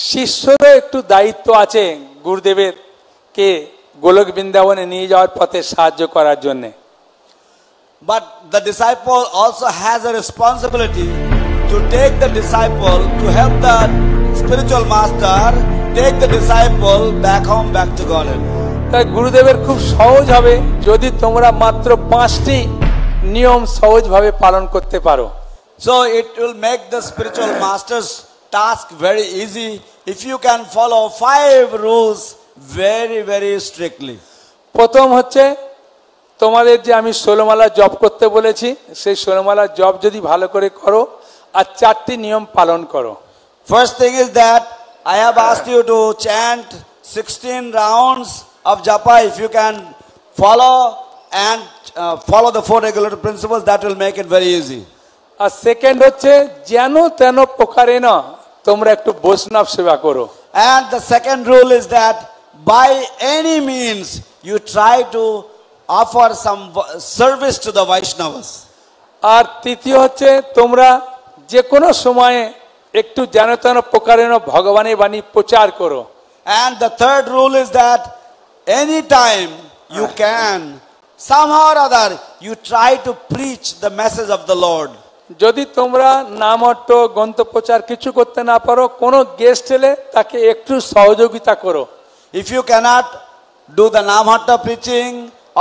শিষ্যরও একটু দায়িত্ব আছে গুরুদেবের কে গোলক বৃন্দাবনে নিয়ে যাওয়ার পথে সাহায্য করার জন্য। But the disciple also has a responsibility to take the disciple, to help the spiritual master take the disciple back home, back to Godhead. তাই গুরুদেবের খুব সহজ হবে যদি তোমরা মাত্র 5টি নিয়ম সহজভাবে পালন করতে পারো। So it will make the spiritual master's task very easy if you can follow 5 rules very, very strictly. প্রথম হচ্ছে তোমাদের যে আমি 16 মালা জপ করতে বলেছি সেই 16 মালা জপ যদি ভালো করে করো আর 4টি নিয়ম পালন করো। First thing is that I have asked you to chant 16 rounds of japa. If you can follow and follow the 4 regulatory principles, that will make it very easy. আর সেকেন্ড হচ্ছে যেন তেন প্রকারে না তোমরা একটু বৈষ্ণব সেবা করো। And the second rule is that by any means you try to offer some service to the Vaishnavas. আর তৃতীয় হচ্ছে তোমরা যে কোনো সময়ে একটু যেন তেন প্রকারে না ভগবানের বাণী প্রচার করো। And the third rule is that anytime you can, somehow or other, you try to preach the message of the Lord. যদি তোমরা নামহট্ট গ্রন্থ প্রচার কিছু করতে না পারো কোনো গেস্ট এলে তাকে একটু সহযোগিতা করো। If you cannot do the Namhatta preaching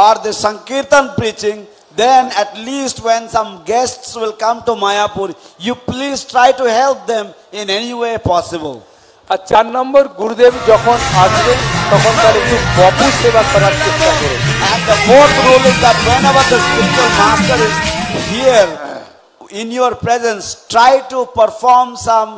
or the Sankirtan preaching, then at least when some guests will come to Mayapur, you please try to help them in any way possible. আর 4 নম্বর গুরুদেব যখন আসবে তখন তার একটু বাপু সেবা করার চেষ্টা করো। And the fourth rule is that whenever the spiritual master is here in your presence, try to perform some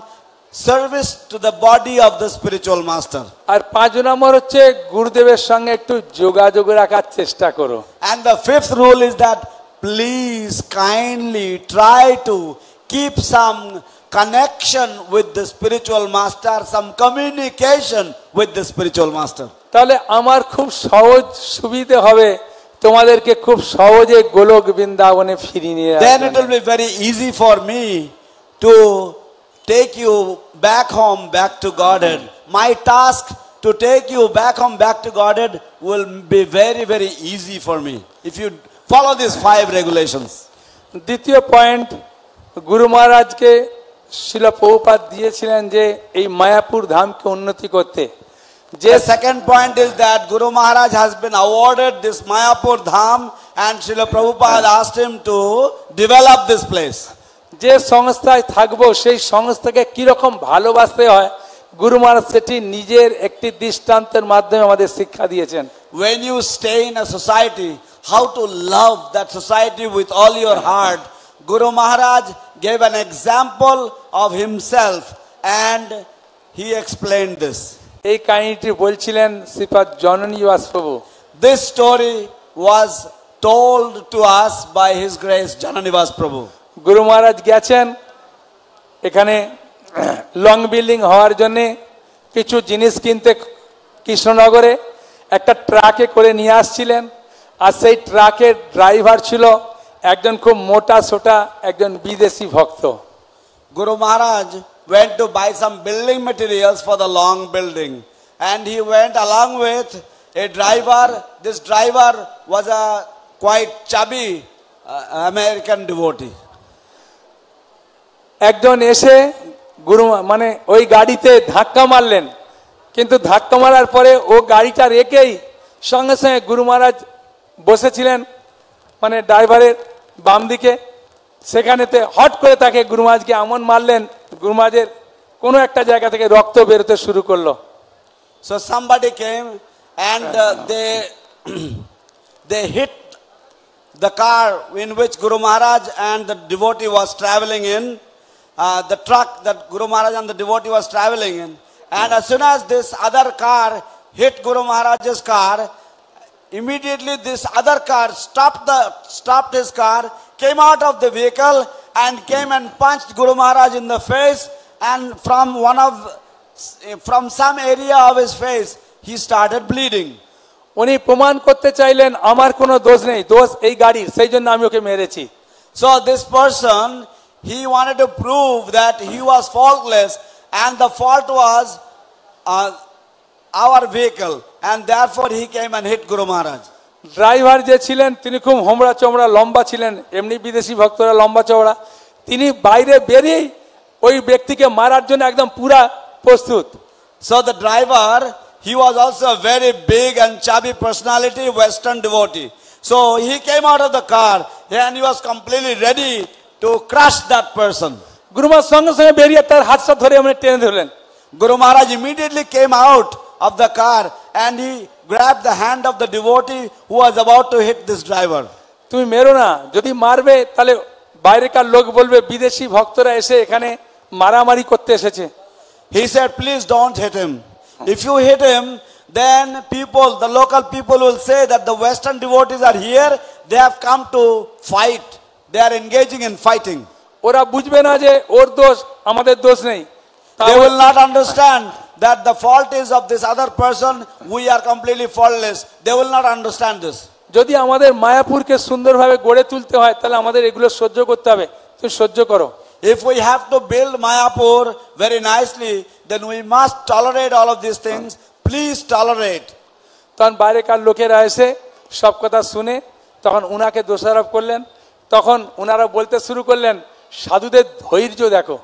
service to the body of the spiritual master. আর 5 নম্বর হচ্ছে গুরুদেবের সঙ্গে একটু যোগাযোগ রাখার চেষ্টা করো। And the fifth rule is that please kindly try to keep some connection with the spiritual master, some communication with the spiritual master. তাহলে আমার খুব সহজ সুবিধা হবে তোমাদেরকে খুব সহজে গোলক বৃন্দাবনে ফিরিয়ে নিয়ে আসতে। Then it will be very easy for me to take you back home, back to Godhead. My task to take you back home, back to Godhead will be very, very easy for me if you follow these 5 regulations. দ্বিতীয় point গুরু মহারাজকে শিল প্রভুপাদ দিয়েছিলেন যে এই মায়াপুর ধামকে উন্নতি করতে। The second point is that Guru Maharaj has been awarded this Mayapur Dham and Srila Prabhupada asked him to develop this place. যে সংস্থায় থাকবো সেই সংস্থাকে কিরকম ভালোবাসতে হয় গুরু মহারাজ সেটি নিজের একটি দৃষ্টান্তের মাধ্যমে আমাদের শিক্ষা দিয়েছেন। When you stay in a society, how to love that society with all your heart. Guru Maharaj gave an example of himself and he explained this. এই কাহিনীটি বলছিলেন শ্রীপাদ জননী বাসপ্রভু। This story was told to us by His Grace Jananivas Prabhu. গুরু মহারাজ গেছেন এখানে long building হওয়ার জন্য কিছু জিনিস কিনতে কৃষ্ণনগরে একটা ট্রাকে করে নিয়ে আসছিলেন আর সেই ট্রাকের ড্রাইভার ছিল একজন খুব মোটা সোটা একজন বিদেশি ভক্ত। Guru Maharaj went to buy some building materials for the long building and he went along with a driver. This driver was a quite chubby American devotee. একজন এসে গুরু মানে ওই গাড়িতে ধাক্কা মারলেন কিন্তু ধাক্কা মারার পরে ও গাড়িটা রেখেই সঙ্গে সঙ্গে গুরু মহারাজ বসেছিলেন মানে ড্রাইভারের বাম দিকে সেখানেতে হট করে তাকে গুরু মহারাজকে এমন মারলেন গুরু মহারাজের কোনো একটা জায়গা থেকে রক্ত বেরোতে শুরু করলো। So somebody came and they hit the car in which Guru Maharaj and the devotee was traveling in, the truck that Guru Maharaj and the devotee was traveling in, and as soon as this other car hit Guru Maharaj's car, immediately this other car stopped his car, came out of the vehicle and came and punched Guru Maharaj in the face, and from some area of his face he started bleeding. উনি প্রমাণ করতে চাইলেন আমার কোনো দোষ নেই, দোষ এই গাড়ির, সেই জন্য আমি ওকে মেরেছি। So this person, he wanted to prove that he was faultless and the fault was our vehicle, and therefore he came and hit Guru Maharaj. Driver যে ছিলেন তিনি খুব হোমড়া চমড়া লম্বা ছিলেন, এমনি বিদেশি ভক্তরা লম্বা চওড়া, তিনি বাইরে বেরিয়েই ওই ব্যক্তিকে মারার জন্য একদম পুরা প্রস্তুত। So the driver, he was also a very big and chubby personality, Western devotee. So he came out of the car and he was completely ready to crush that person. গুরু মহারাজ সঙ্গে সঙ্গে বেরিয়ে তার হাতটা ধরে এমনি টেনে ধরলেন। Guru Maharaj immediately came out of the car and he grabbed the hand of the devotee who was about to hit this driver. তুমি মেরো না, যদি মারবে তাহলে বাইরেকার লোক বলবে বিদেশি ভক্তরা এসে এখানে মারামারি করতে এসেছে। He said, please don't hit him. If you hit him, then people, the local people will say that the Western devotees are here, they have come to fight. They are engaging in fighting. ওরা বুঝবে না যে ওর দোষ আমাদের দোষ নেই। They will not understand that the fault is of this other person, we are completely faultless. They will not understand this. যদি আমাদের মায়াপুরকে সুন্দরভাবে গড়ে তুলতে হয় তাহলে আমাদের এগুলো সহ্য করতে হবে, তুমি সহ্য করো। If we have to build Mayapur very nicely, then we must tolerate all of these things. Please tolerate. তখন বাইরেকার লোকেরা এসে সব কথা শুনে তখন উনাকে দোষারোপ করলেন। তখন উনারা বলতে শুরু করলেন, সাধুদের ধৈর্য দেখো।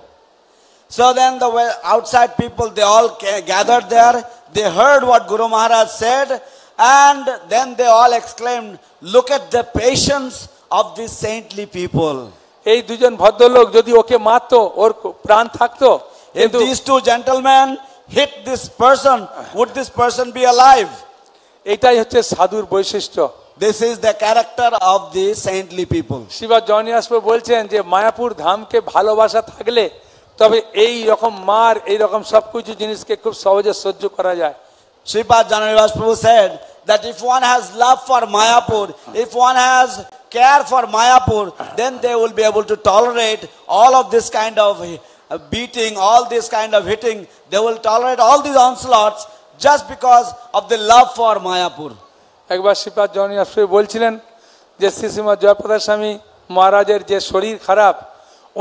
So then the outside people, they all gathered there. They heard what Guru Maharaj said, and then they all exclaimed, look at the patience of these saintly people. এই দুজন ভদ্রলোক যদি ওকে মারতো ওর প্রাণ থাকতো, If these two gentlemen hit this person, would this person be alive? এটাই হচ্ছে সাধুর বৈশিষ্ট্য। This is the character of the saintly people. Shiba জনিয়াসপুর বলছেন যে মায়াপুর ধামকে ভালোবাসা থাকলে তবে এই রকম মার এই রকম সবকিছু জিনিসকে খুব সহজে সহ্য করা যায়। Sripad Jananidas Prabhu said that if one has love for Mayapur, if one has care for Mayapur, then they will be able to tolerate all of this kind of beating, all this kind of hitting. They will tolerate all these onslaughts just because of the love for Mayapur. একবার শ্রীপাদ জনিয়াসপুর বলছিলেন যে শ্রীশ্রীমৎ জয়প্রকাশ স্বামী মহারাজের যে শরীর খারাপ,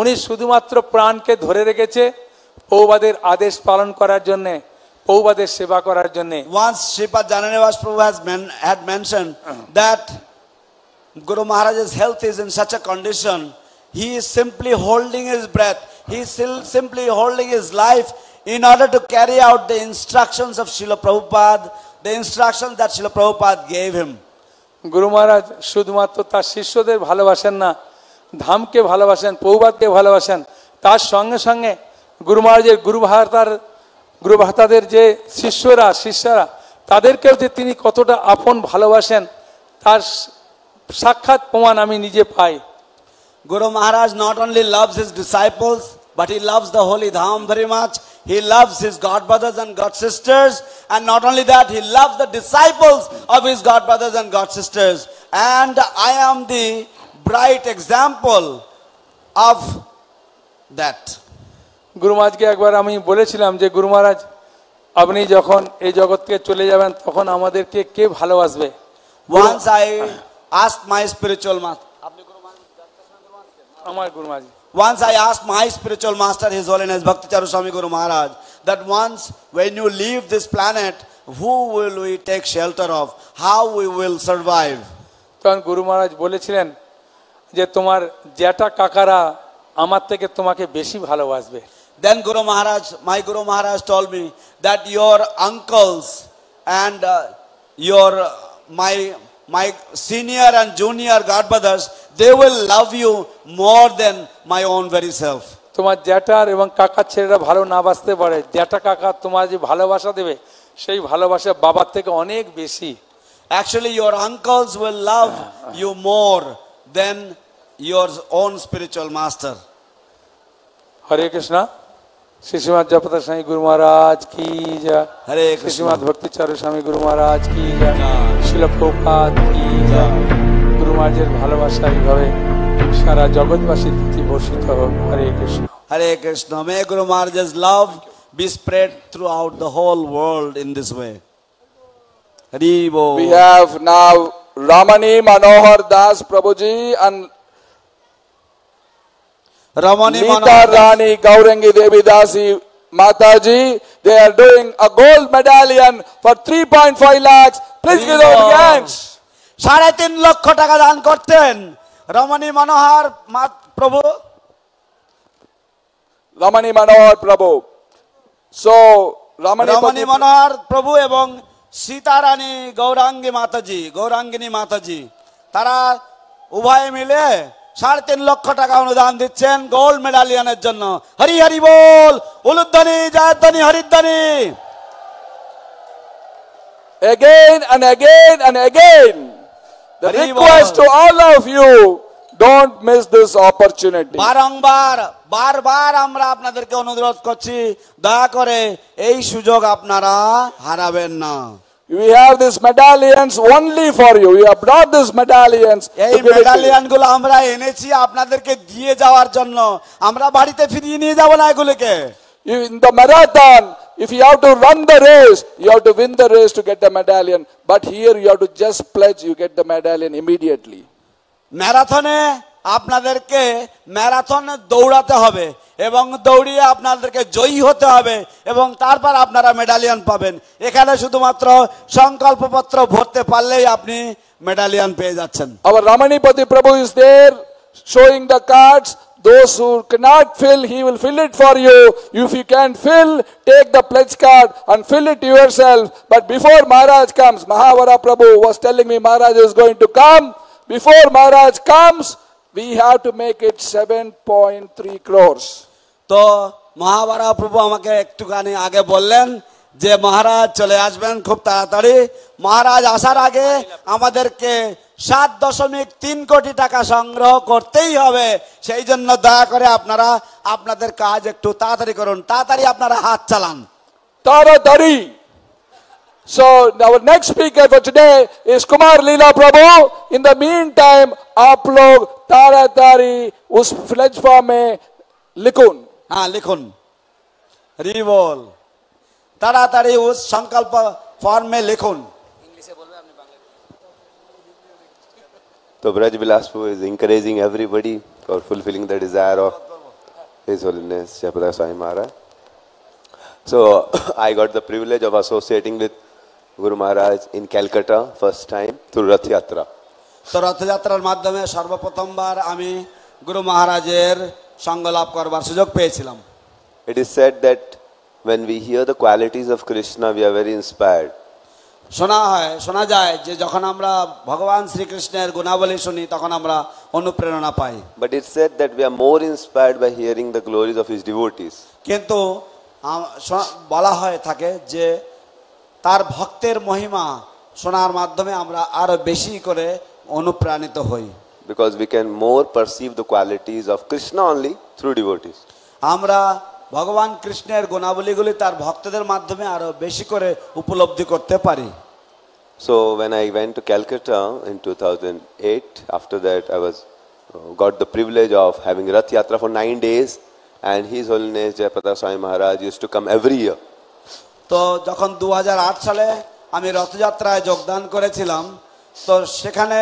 উনি শুধুমাত্র প্রাণকে ধরে রেখেছে পৌবাদের আদেশ পালন করার জন্যে, পৌবাদের সেবা করার জন্যে। Once Sripad Jananidas Prabhu had mentioned that Guru Maharaj's health is in such a condition, he is simply holding his breath, he is simply holding his life in order to carry out the instructions of Srila Prabhupada, the instructions that Srila Prabhupada gave him. গুরু মহারাজ শুধুমাত্র তার শিষ্যদের ভালোবাসেন না, ধামকে ভালোবাসেন, পৌবাদকে ভালোবাসেন, তার সঙ্গে সঙ্গে গুরু মহারাজের গুরু ভাতাদের যে শিষ্যরা তাদেরকেও যে তিনি কতটা আপন ভালোবাসেন তার সাক্ষাৎ প্রমাণ আমি নিজে পাই। Guru Maharaj not only loves his disciples, but he loves the holy Dham very much. He loves his god brothers and god sisters, and not only that, he loves the disciples of his god brothers and god sisters. And I am the bright example of that. গুরু মহারাজকে একবার আমি বলেছিলাম যে গুরু মহারাজ আপনি যখন এই জগৎ থেকে চলে যাবেন তখন আমাদেরকে কে ভালোবাসবে? Once I asked my spiritual master, আমার গুরু মহারাজ, once I asked my spiritual master, His Holiness Bhakti Charu Swami Guru Maharaj, that once when you leave this planet, who will we take shelter of? How we will survive? তখন গুরু মহারাজ বলেছিলেন যে তোমার জ্যাঠা কাকারা আমার থেকে তোমাকে বেশি ভালোবাসবে। Then my Guru Maharaj told me that your uncles and my senior and junior godbrothers, they will love you more than my own very self. তোমার জ্যাঠার এবং কাকার ছেলেরা ভালো না বাসতে পারে, জ্যাঠা কাকা তোমার যে ভালোবাসা দেবে সেই ভালোবাসা বাবার থেকে অনেক বেশি। Actually, your uncles will love you more than your own spiritual master. হরে কৃষ্ণ। শ্রীশ্রীমৎ জয়প্রকাশ স্বামী গুরু মহারাজ কি জয়। হরে কৃষ্ণ। শ্রীশ্রীমৎ ভক্তি চারু স্বামী গুরু মহারাজ কি জয়। শিল প্রভুপাদ কি জয়। গুরু মহারাজের ভালোবাসা এইভাবে সারা জগৎবাসীর প্রতি বর্ষিত হোক। হরে Krishna. Hare Krishna. May Guru Maharaj's love be spread throughout the whole world in this way. Hari Bol. We have now Ramani Manohar Das Prabhuji and Ramani Nita Manohar Das. Rani Gaurangi Devi Dasi Mataji. They are doing a gold medallion for 3.5 lakhs. Please give them the hands. 3.5 লক্ষ টাকা দান করতেন রমণী মনোহর প্রভু। Ramani Manohar Prabhu. So, রমণী মনোহর প্রভু এবং সীতারানী গৌরাঙ্গিনী মাতাজি তারা উভয় মিলে 3.5 লক্ষ টাকা অনুদান দিচ্ছেন গোল্ড মেডালিয়নের জন্য। হরি হরি বল, উলুধ্বনি, জয়ধ্বনি, হরিধ্বনি। Again and again and again, the request to all of you, don't miss this opportunity. বারবার আমরা আপনাদেরকে অনুরোধ করছি, দয়া করে এই সুযোগ আপনারা হারাবেন না। We have these medallions only for you. We have brought these medallions. এই মেডালিয়ন গুলো আমরা এনেছি আপনাদেরকে দিয়ে যাওয়ার জন্য, আমরা বাড়িতে ফিরিয়ে নিয়ে যাব না এগুলোকে। In the marathon, if you have to run the race, you have to win the race to get the medallion. But here you have to just pledge, you get the medallion immediately. ম্যারাথনে আপনাদেরকে দৌড়াতে হবে এবং দৌড়িয়ে আপনাদেরকে জয়ী হতে হবে এবং তারপর আপনারা মেডালিয়ন পাবেন। এখানে শুধুমাত্র সংকল্পপত্র ভরতে পারলেই আপনি মেডালিয়ন পেয়ে যাচ্ছেন। Our Ramanipati Prabhu is there showing the cards. Those who cannot fill, he will fill it for you. If you can fill, take the pledge card and fill it yourself. But before Maharaj comes, Mahavara Prabhu was telling me Maharaj is going to come. Before Maharaj comes, we have to make it 7.3 crores. তো মহাভারা প্রভু আমাকে একটুখানি আগে বললেন যে মহারাজ চলে আসবেন খুব তাড়াতাড়ি। মহারাজ আসার আগে আমাদেরকে 7.3 কোটি টাকা সংগ্রহ করতেই হবে। সেই জন্য দয়া করে আপনারা আপনাদের কাজ একটু তাড়াতাড়ি করুন, তাড়াতাড়ি আপনারা হাত চালান। তাড়াতাড়ি। So our next speaker for today is Kumar Leela Prabhu. In the meantime, आप लोग तारातारी उस pledge form में लिखून। हाँ लिखून। हरि बोल। तारातारी उस संकल्प फॉर्म में लिखून। तो Braj Bilaspur is encouraging everybody for fulfilling the desire of His Holiness Jayapataka Swami Maharaj. So I got the privilege of associating with Guru Maharaj in Calcutta first time through Rath Yatra. তো রথযাত্রার মাধ্যমে সর্বপ্রথমবার আমি গুরু মহারাজের সঙ্গ লাভ করবার সুযোগ পেয়েছিলাম। It is said that when we hear the qualities of Krishna, we are very inspired. শোনা যায় যে যখন আমরা ভগবান শ্রীকৃষ্ণের গুণাবলী শুনি তখন আমরা অনুপ্রেরণা পাই। But it's said that we are more inspired by hearing the glories of His devotees. কিন্তু বলা হয় থাকে যে তার ভক্তের মহিমা শোনার মাধ্যমে আমরা আরো বেশি করে অনুপ্রাণিত হই। Because we can more perceive the qualities of Krishna only through devotees. আমরা ভগবান কৃষ্ণের গুণাবলীগুলি তার ভক্তদের মাধ্যমে আরো বেশি করে উপলব্ধি করতে পারি। So when I went to Calcutta in 2008, after that I got the privilege of having Rath Yatra for 9 days, and His Holiness Jayapataka Swami Maharaj used to come every year. তো যখন 2008 সালে আমি রথযাত্রায় যোগদান করেছিলাম, তো সেখানে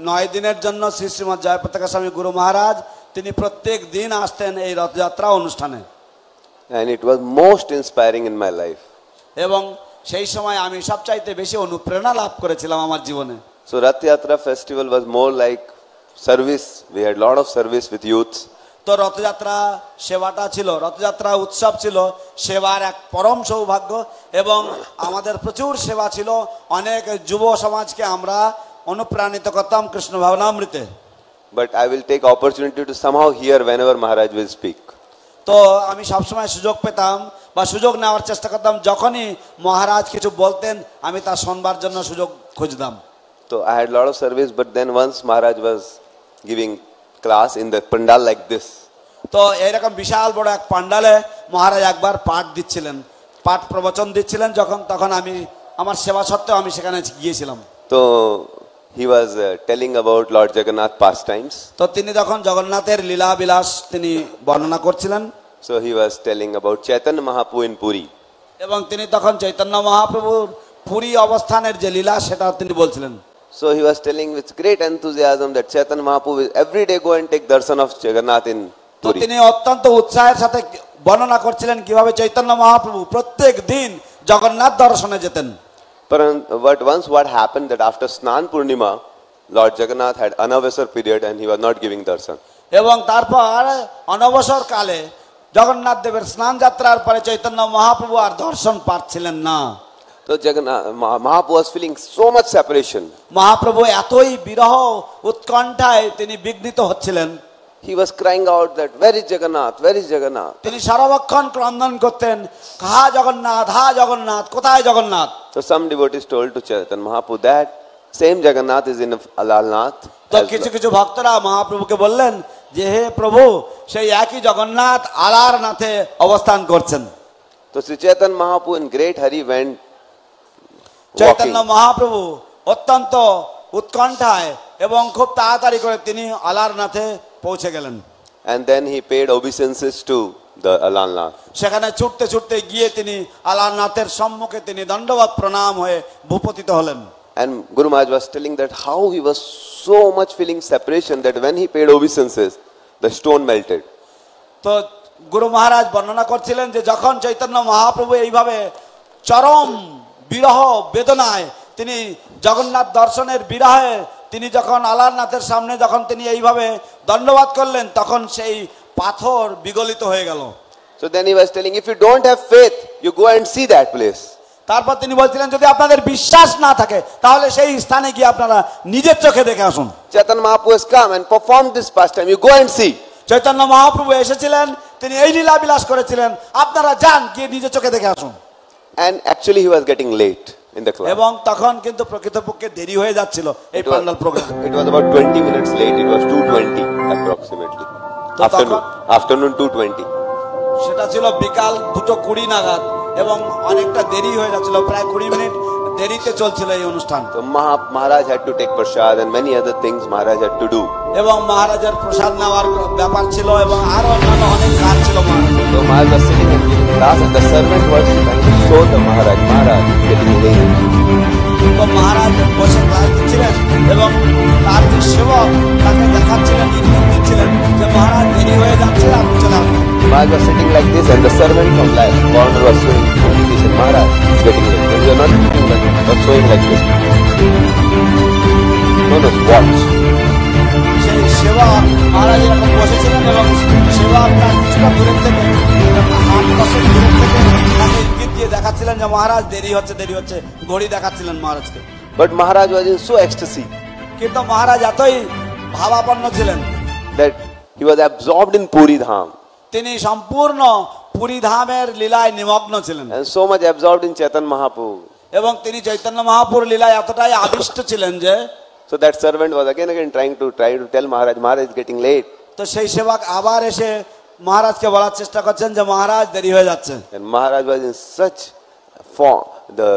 9 দিনের জন্য শ্রী শ্রীমৎ জয়পতাকা স্বামী গুরু মহারাজ তিনি প্রত্যেক দিন আসতেন এই রথযাত্রা অনুষ্ঠানে। And it was most inspiring in my life. এবং সেই সময় আমি সবচাইতে বেশি অনুপ্রেরণা লাভ করেছিলাম আমার জীবনে। So Rath Yatra festival was more like service. We had lot of service with youths. তো রথযাত্রা সেবাটা ছিল, রথযাত্রা উৎসব ছিল সেবার এক পরম সৌভাগ্য এবং আমাদের প্রচুর সেবা ছিল। অনেক যুব সমাজকে আমরা অনুপ্রাণিত করতাম Krishna ভাবনামৃতে। But I will take opportunity to somehow hear whenever Maharaj will speak. তো আমি সবসময় সুযোগ পেতাম বা সুযোগ নেওয়ার চেষ্টা করতাম, যখনই মহারাজ কিছু বলতেন আমি তা শুনবার জন্য সুযোগ খুঁজতাম। So I had a lot of service, but then once Maharaj was giving class in the pandal like this. তো এরকম বিশাল বড় এক পান্ডালে মহারাজ একবার পাঠ দিচ্ছিলেন, পাঠ প্রবচন দিচ্ছিলেন, তখন আমি আমার সেবা সত্ত্বেও আমি সেখানে গিয়েছিলাম। So he was telling about Lord Jagannath pastimes. তো তিনি তখন জগন্নাথের লীলা বিলাস তিনি বর্ণনা করছিলেন। So he was telling about Chaitanya Mahaprabhu in Puri. এবং তিনি তখন চৈতন্য মহাপ্রভুর পুরী অবস্থানের যে লীলা সেটা তিনি বলছিলেন। So he was telling with great enthusiasm that Chaitanya Mahaprabhu will every day go and take darshan of Jagannath in তো Puri. তিনি অত্যন্ত উৎসাহের সাথে বর্ণনা করছিলেন কিভাবে চৈতন্য মহাপ্রভু প্রত্যেক দিন জগন্নাথ দর্শনে যেতেন। But once what happened that after Snan Purnima, Lord Jagannath had unavasar period and he was not giving darshan. এবং তারপর অনবসর কালে জগন্নাথ দেবের স্নান যাত্রার পরে চৈতন্য মহাপ্রভু আর দর্শন পাচ্ছিলেন না। So Jagannath, Mahaprabhu was feeling so much separation. Mahaprabhu এতই বিরহ উৎকণ্ঠায় তিনি বিঘ্নিত হচ্ছিলেন। He was crying out that, where is Jagannath? Where is Jagannath? তিনি সর্বক্ষণ ক্রন্দন করতেন, হা জগন্নাথ, হা জগন্নাথ, কোথায় Jagannath? So some devotees told to Chaitanya Mahaprabhu that same Jagannath is in Alalnath. তো কিছু কিছু ভক্তরা মহাপ্রভুকে বললেন যে হে প্রভু, সেই একই জগন্নাথ আলারনাথে অবস্থান করছেন। So Sri Chaitanya Mahaprabhu in great hurry went Chaitanya walking. Mahaprabhu অত্যন্ত উৎকণ্ঠায় এবং খুব তাড়াতাড়ি করে তিনি আলারনাথে পৌঁছে গেলেন। And then he paid obeisances to the Alalnath. সেখানে ছুটতে ছুটতে গিয়ে তিনি আলারনাথের সম্মুখে তিনি দণ্ডবত প্রণাম হয়ে ভূপতিত হলেন। And Guru Maharaj was telling that how he was so much feeling separation that when he paid obeisances, the stone melted. তো গুরু মহারাজ বর্ণনা করছিলেন যে যখন চৈতন্য মহাপ্রভু এইভাবে চরম বিরহ বেদনায় তিনি জগন্নাথ দর্শনের বিরহে তিনি যখন আলারনাথের সামনে যখন তিনি এইভাবে দণ্ডবাদ করলেন তখন সেই পাথর বিগলিত হয়ে গেল। So then he was telling, if you don't have faith, you go and see that place. তারপর তিনি বলছিলেন যদি আপনাদের বিশ্বাস না থাকে তাহলে সেই স্থানে গিয়ে আপনারা নিজের চোখে দেখে আসুন। Chaitanya Mahaprabhu has come and performed this pastime. You go and see. Chaitanya Mahaprabhu এসেছিলেন, তিনি এই লীলা বিলাস করেছিলেন, আপনারা যান গিয়ে নিজের চোখে দেখে আসুন। And actually he was getting late in the club. এবং তখন কিন্তু প্রকৃতপক্ষে দেরি হয়ে যাচ্ছিল এই pandal programme. It was about 20 minutes late. It was 2:20 approximately. Afternoon 2:20. সেটা ছিল বিকাল 2:20 নাগাদ এবং অনেকটা দেরি হয়ে যাচ্ছিল, প্রায় 20 মিনিট দেরিতে চলছিল এই অনুষ্ঠান। So Maharaj had to take prasad and many other things Maharaj had to do. এবং মহারাজের প্রসাদ নেওয়ার ব্যাপার ছিল এবং আরো অন্যান্য অনেক কাজ ছিল। So Maharaj was sitting and giving class and the servant was trying to show the Maharaj is getting late. তো মহারাজ বসে ক্লাস দিচ্ছিলেন এবং তার যে সেবক তাকে দেখাচ্ছিলেন, ইঙ্গিত দিচ্ছিলেন যে মহারাজ দেরি হয়ে যাচ্ছে, আপনি চলে আসুন। Maharaj was sitting like this and the servant from last corner was showing indication, Maharaj is getting late. When you are not sitting like this, was showing like this. No, watch. সেই সেবক মহারাজ এরকম বসেছিলেন এবং সেবক তার কিছুটা দূরের থেকে 8 দূরের থেকে তাকে ইঙ্গিত দিয়ে দেখাচ্ছিলেন যে মহারাজ দেরি হচ্ছে, দেরি হচ্ছে, ঘড়ি দেখাচ্ছিলেন মহারাজকে। But Maharaj was in so ecstasy কিন্তু মহারাজ এতই ভাবাপন্ন ছিলেন that he was absorbed in Puri Dham তিনি সম্পূর্ণ পুরী ধামের লীলায় নিমগ্ন ছিলেন and so much absorbed in Chaitanya Mahaprabhu. এবং তিনি চৈতন্য মহাপুর লীলায় এতটাই আবিষ্ট ছিলেন যে So that servant was again trying to tell Maharaj is getting late. তো সেই সেবক আবার এসে মহারাজকে বলার চেষ্টা করছেন যে মহারাজ দেরি হয়ে যাচ্ছে। And Maharaj was in such form, the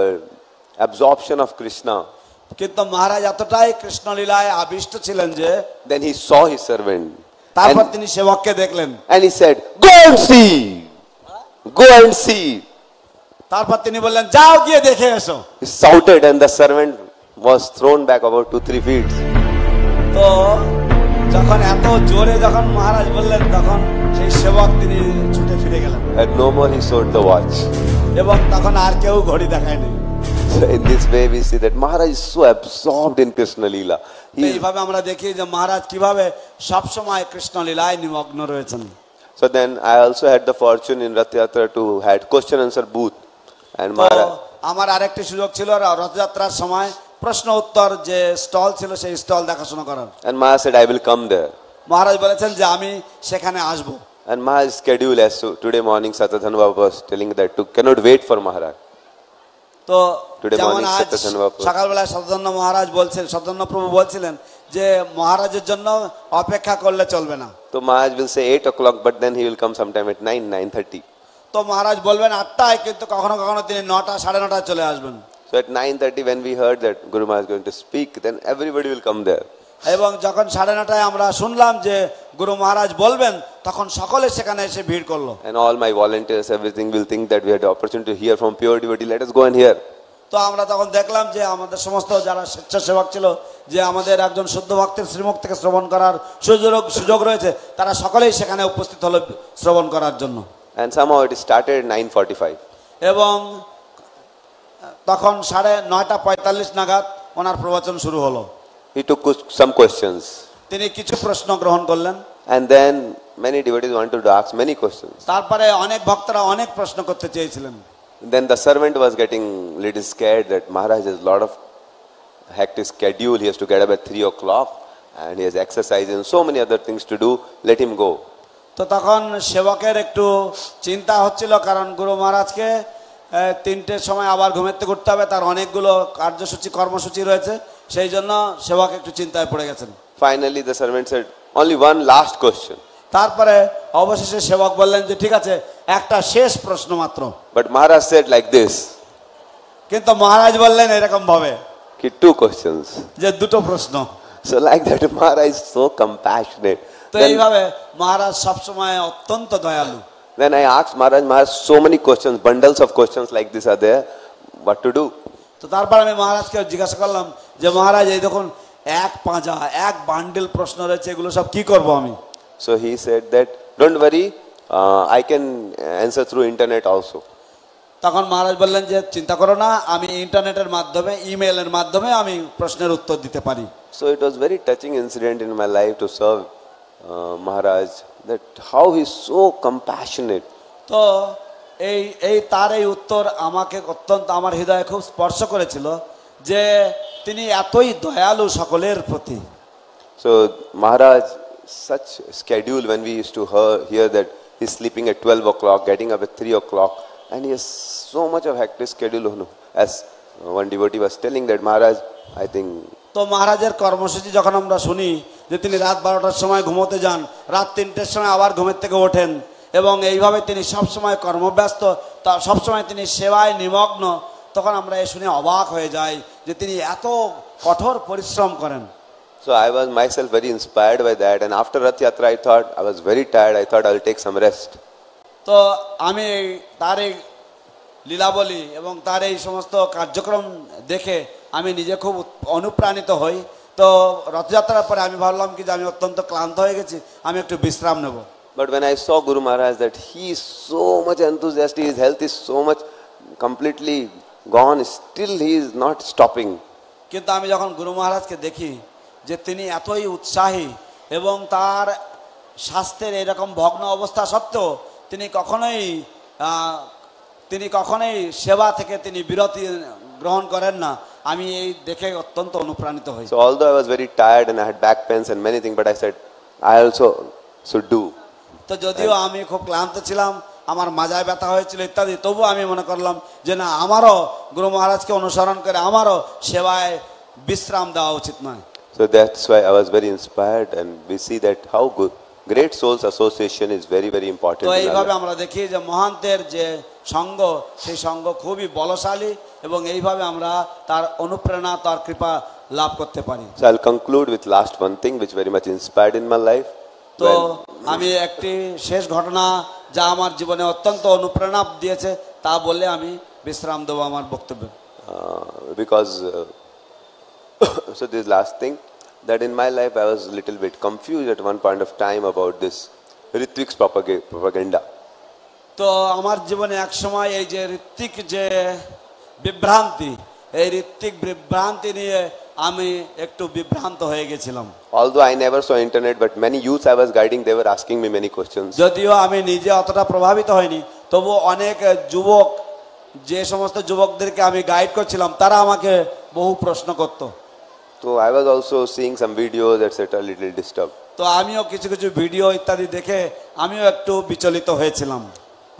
absorption of Krishna. কিন্তু মহারাজ এতটাই কৃষ্ণ লীলায় আবিষ্ট ছিলেন যে Then he saw his servant. তারপর তিনি সেবককে দেখলেন And he said, go and see. Go and see. তারপর তিনি বললেন যাও গিয়ে দেখে এসো। He shouted and the servant was thrown back about 2-3 feet. তো যখন এত জোরে যখন মহারাজ বললেন তখন সেই সেবক তিনি ছুটে ফিরে গেলেন And no more he showed the watch. এবং তখন আর কেউ ঘড়ি দেখায়নি। So in this way we see that Maharaj is so absorbed in Krishna Leela. এইভাবে আমরা দেখি যে মহারাজ কিভাবে সব সময় কৃষ্ণ লীলায় নিমগ্ন রয়েছেন। So then I also had the fortune in Rath Yatra to had question answer booth and Maharaj. আমার আরেকটি সুযোগ ছিল রথযাত্রার সময় প্রশ্ন উত্তর যে স্টল ছিল সেই স্টল দেখাশোনা করার। And Maharaj said I will come there. মহারাজ বলেছেন যে আমি সেখানে আসব। And Maharaj's schedule as so today morning Satadhan Baba was telling that to cannot wait for Maharaj. তো Today যেমন morning আজ Satadhan Baba. সকালবেলায় শতধন্য মহারাজ বলছেন, শতধন্য প্রভু বলছিলেন যে মহারাজের জন্য অপেক্ষা করলে চলবে না। So Maharaj will say 8 o'clock but then he will come sometime at 9:30. তো মহারাজ বলবেন 8টায়, কিন্তু কখনো কখনো তিনি 9টা 9:30 চলে আসবেন। So at 9:30 when we heard that Guru Maharaj is going to speak, then everybody will come there. এবং যখন 9:30 আমরা শুনলাম যে গুরু মহারাজ বলবেন তখন সকলে সেখানে এসে ভিড় করলো। And all my volunteers, everything will think that we had the opportunity to hear from pure devotee. Let us go and hear. তো আমরা তখন দেখলাম যে আমাদের সমস্ত যারা স্বেচ্ছাসেবক ছিল যে আমাদের একজন শুদ্ধ ভক্তের শ্রীমুখ থেকে শ্রবণ করার সুযোগ রয়েছে, তারা সকলেই সেখানে উপস্থিত হলো শ্রবণ করার জন্য। And somehow it started at 9:45. এবং তখন 9:45 নাগাদ ওনার প্রবচন শুরু হলো। He took some questions. তিনি কিছু প্রশ্ন গ্রহণ করলেন। And then many devotees wanted to ask many questions. তারপরে অনেক ভক্তরা অনেক প্রশ্ন করতে চেয়েছিলেন। Then the servant was getting little scared that Maharaj has a lot of hectic schedule. He has to get up at 3 o'clock and he has exercise and so many other things to do. Let him go. তো তখন সেবকের একটু চিন্তা হচ্ছিল, কারণ গুরু মহারাজকে 3টের সময় আবার ঘুমের থেকে উঠতে হবে, তার অনেকগুলো কার্যসূচি কর্মসূচি রয়েছে, সেই জন্য সেবক একটু চিন্তায় পড়ে গেছেন। Finally the servant said, only one last question. তারপরে অবশেষে সেবক বললেন যে ঠিক আছে, একটা শেষ প্রশ্ন মাত্র। But Maharaj said like this. কিন্তু মহারাজ বললেন এরকম ভাবে, Ki 2 questions. যে দুটো প্রশ্ন। So like that Maharaj is so compassionate. তো এইভাবে মহারাজ সবসময় অত্যন্ত দয়ালু। Then I asked Maharaj, so many questions, bundles of questions like this are there. What to do? তো তারপর আমি মহারাজকে জিজ্ঞাসা করলাম যে মহারাজ এই দেখুন এক পাঁজা এক বান্ডেল প্রশ্ন রয়েছে, এগুলো সব কি করব আমি? So he said that don't worry, I can answer through internet also. তখন মহারাজ বললেন যে চিন্তা করো না, আমি ইন্টারনেটের মাধ্যমে ইমেইলের মাধ্যমে আমি প্রশ্নের উত্তর দিতে পারি। So it was very touching incident in my life to serve Maharaj, that how he is so compassionate. তো এই তার এই উত্তর আমাকে অত্যন্ত আমার হৃদয়ে খুব স্পর্শ করেছিল, যে তিনি এতই দয়ালু সকলের প্রতি। So Maharaj, such schedule, when we used to hear that he's sleeping at 12 o'clock, getting up at 3 o'clock, and he has so much of hectic schedule. As one devotee was telling that Maharaj, I think. তো মহারাজের কর্মসূচি যখন আমরা শুনি যে তিনি রাত 12টার সময় ঘুমোতে যান, রাত 3টের সময় আবার ঘুমের থেকে ওঠেন, এবং এইভাবে তিনি সবসময় কর্মব্যস্ত, তা সবসময় তিনি সেবায় নিমগ্ন, তখন আমরা এ শুনে অবাক হয়ে যাই যে তিনি এত কঠোর পরিশ্রম করেন। So I was myself very inspired by that, and after Rath Yatra I thought, I was very tired, I thought I will take some rest. তো আমি তার এই লীলাবলী এবং তার এই সমস্ত কার্যক্রম দেখে আমি নিজে খুব অনুপ্রাণিত হই। তো রথযাত্রার পরে আমি ভাবলাম কি যে আমি অত্যন্ত ক্লান্ত হয়ে গেছি, আমি একটু বিশ্রাম নেব। But when I saw Guru Maharaj that he is so much enthusiastic, his health is so much completely gone, still he is not stopping. কিন্তু আমি যখন গুরু মহারাজকে দেখি যে তিনি এতই উৎসাহী এবং তার স্বাস্থ্যের এরকম ভগ্ন অবস্থা সত্ত্বেও তিনি কখনোই সেবা থেকে তিনি বিরতি গ্রহণ করেন না, আমি এই দেখে অত্যন্ত অনুপ্রাণিত হই। So although I was very tired and I had back pains and many things, but I said I also should do. তো যদিও আমি খুব ক্লান্ত ছিলাম, আমার মাজায় ব্যথা হয়েছিল ইত্যাদি, তবু আমি মনে করলাম যে না, আমারও গুরু মহারাজকে অনুসরণ করে আমারও সেবায় বিশ্রাম দেওয়া উচিত নয়। So that's why I was very inspired, and we see that how good great souls association is very very important. তো এইভাবে আমরা দেখি যে মহান্তের যে সঙ্গ, সেই সঙ্গ খুবই বলশালী, এবং এইভাবে আমরা তার অনুপ্রেরণা, তার কৃপা লাভ করতে পারি। So I'll conclude with last one thing which very much inspired in my life. তো আমি একটি শেষ ঘটনা যা আমার জীবনে অত্যন্ত অনুপ্রেরণা দিয়েছে তা বললে আমি বিশ্রাম দেব আমার বক্তব্যে। Because so this last thing, that in my life I was a little bit confused at one point of time about this Ritvik's propaganda. তো আমার জীবনে এক সময় এই যে ঋত্বিক যে বিভ্রান্তি, এই ঋত্বিক বিভ্রান্তি নিয়ে আমি একটু বিভ্রান্ত হয়ে গেছিলাম। Although I never saw internet, but many youths I was guiding, they were asking me many questions. যদিও আমি নিজে অতটা প্রভাবিত হইনি, তবু অনেক যুবক, যে সমস্ত যুবকদেরকে আমি গাইড করছিলাম, তারা আমাকে বহু প্রশ্ন করত। So I was also seeing some videos, etc., little disturbed. তো আমিও কিছু কিছু ভিডিও ইত্যাদি দেখে আমিও একটু বিচলিত হয়েছিলাম।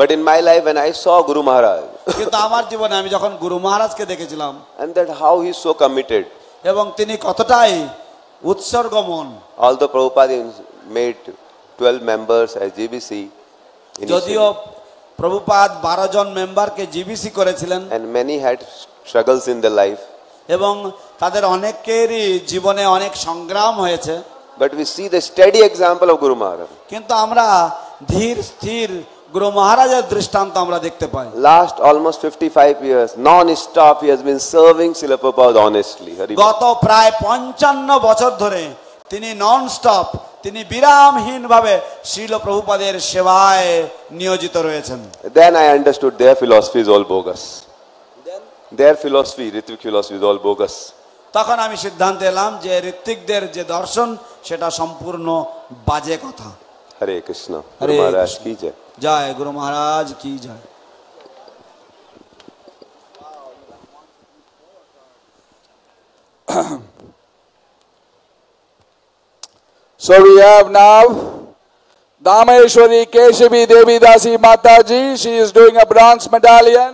But in my life when I saw Guru Maharaj, কিন্তু আমার জীবনে আমি যখন গুরু মহারাজকে দেখেছিলাম, and that how he is so committed. এবং তিনি কতটাই উৎসর্গমন। Although Prabhupada made 12 members as GBC, যদিও প্রভুপাদ 12 জন মেম্বারকে জিবিসি করেছিলেন, and many had struggles in their life, এবং তাদের অনেকেরই জীবনে অনেক সংগ্রাম হয়েছে, but we see the steady example of Guru Maharaj. কিন্তু আমরা ধীর স্থির গুরু মহারাজের দৃষ্টান্ত আমরা দেখতে পাই। Last almost 55 years, non-stop he has been serving Srila Prabhupada honestly. গত প্রায় 55 বছর ধরে তিনি নন স্টপ তিনি বিরামহীন ভাবে শ্রীল প্রভুপাদের সেবায় নিয়োজিত রয়েছেন। Then I understood their philosophy is all bogus. Their philosophy, Ritvik philosophy is all bogus. তখন আমি সিদ্ধান্তে এলাম যে ঋত্বিকদের যে দর্শন সেটা সম্পূর্ণ বাজে কথা। Hare Krishna. Hare Guru Maharaj Krishna. ki jai. জয় গুরু মহারাজ কি জয়। So we have now Dameshwari Keshavi Devi Dasi Mataji. She is doing a bronze medallion.